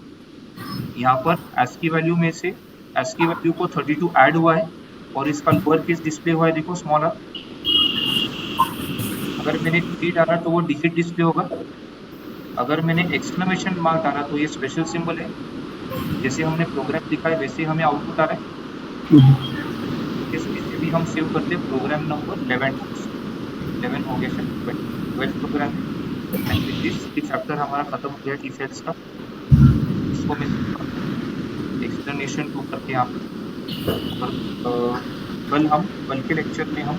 यहाँ पर ASCII वैल्यू में से ASCII वैल्यू को 32 ऐड हुआ है, और इसका लोअर केस डिस्प्ले हुआ है, देखो स्मॉल r। अगर मैंने T डाला तो वो डिजिट डिस्प्ले होगा। अगर मैंने एक्सक्लेमेशन मार्क डाला तो ये स्पेशल सिंबल है। जैसे हमने प्रोग्राम लिखा है वैसे हमें आउटपुट आ रहा है। इसे भी हम सेव करते हैं प्रोग्राम नंबर 11 11 हो गया सर, 12 प्रोग्राम है। एंड विद दिस चैप्टर हमारा खत्म हो गया if else का। इसको मैं एक्सप्लेनेशन 2 करके यहाँ पे, और कल के लेक्चर में हम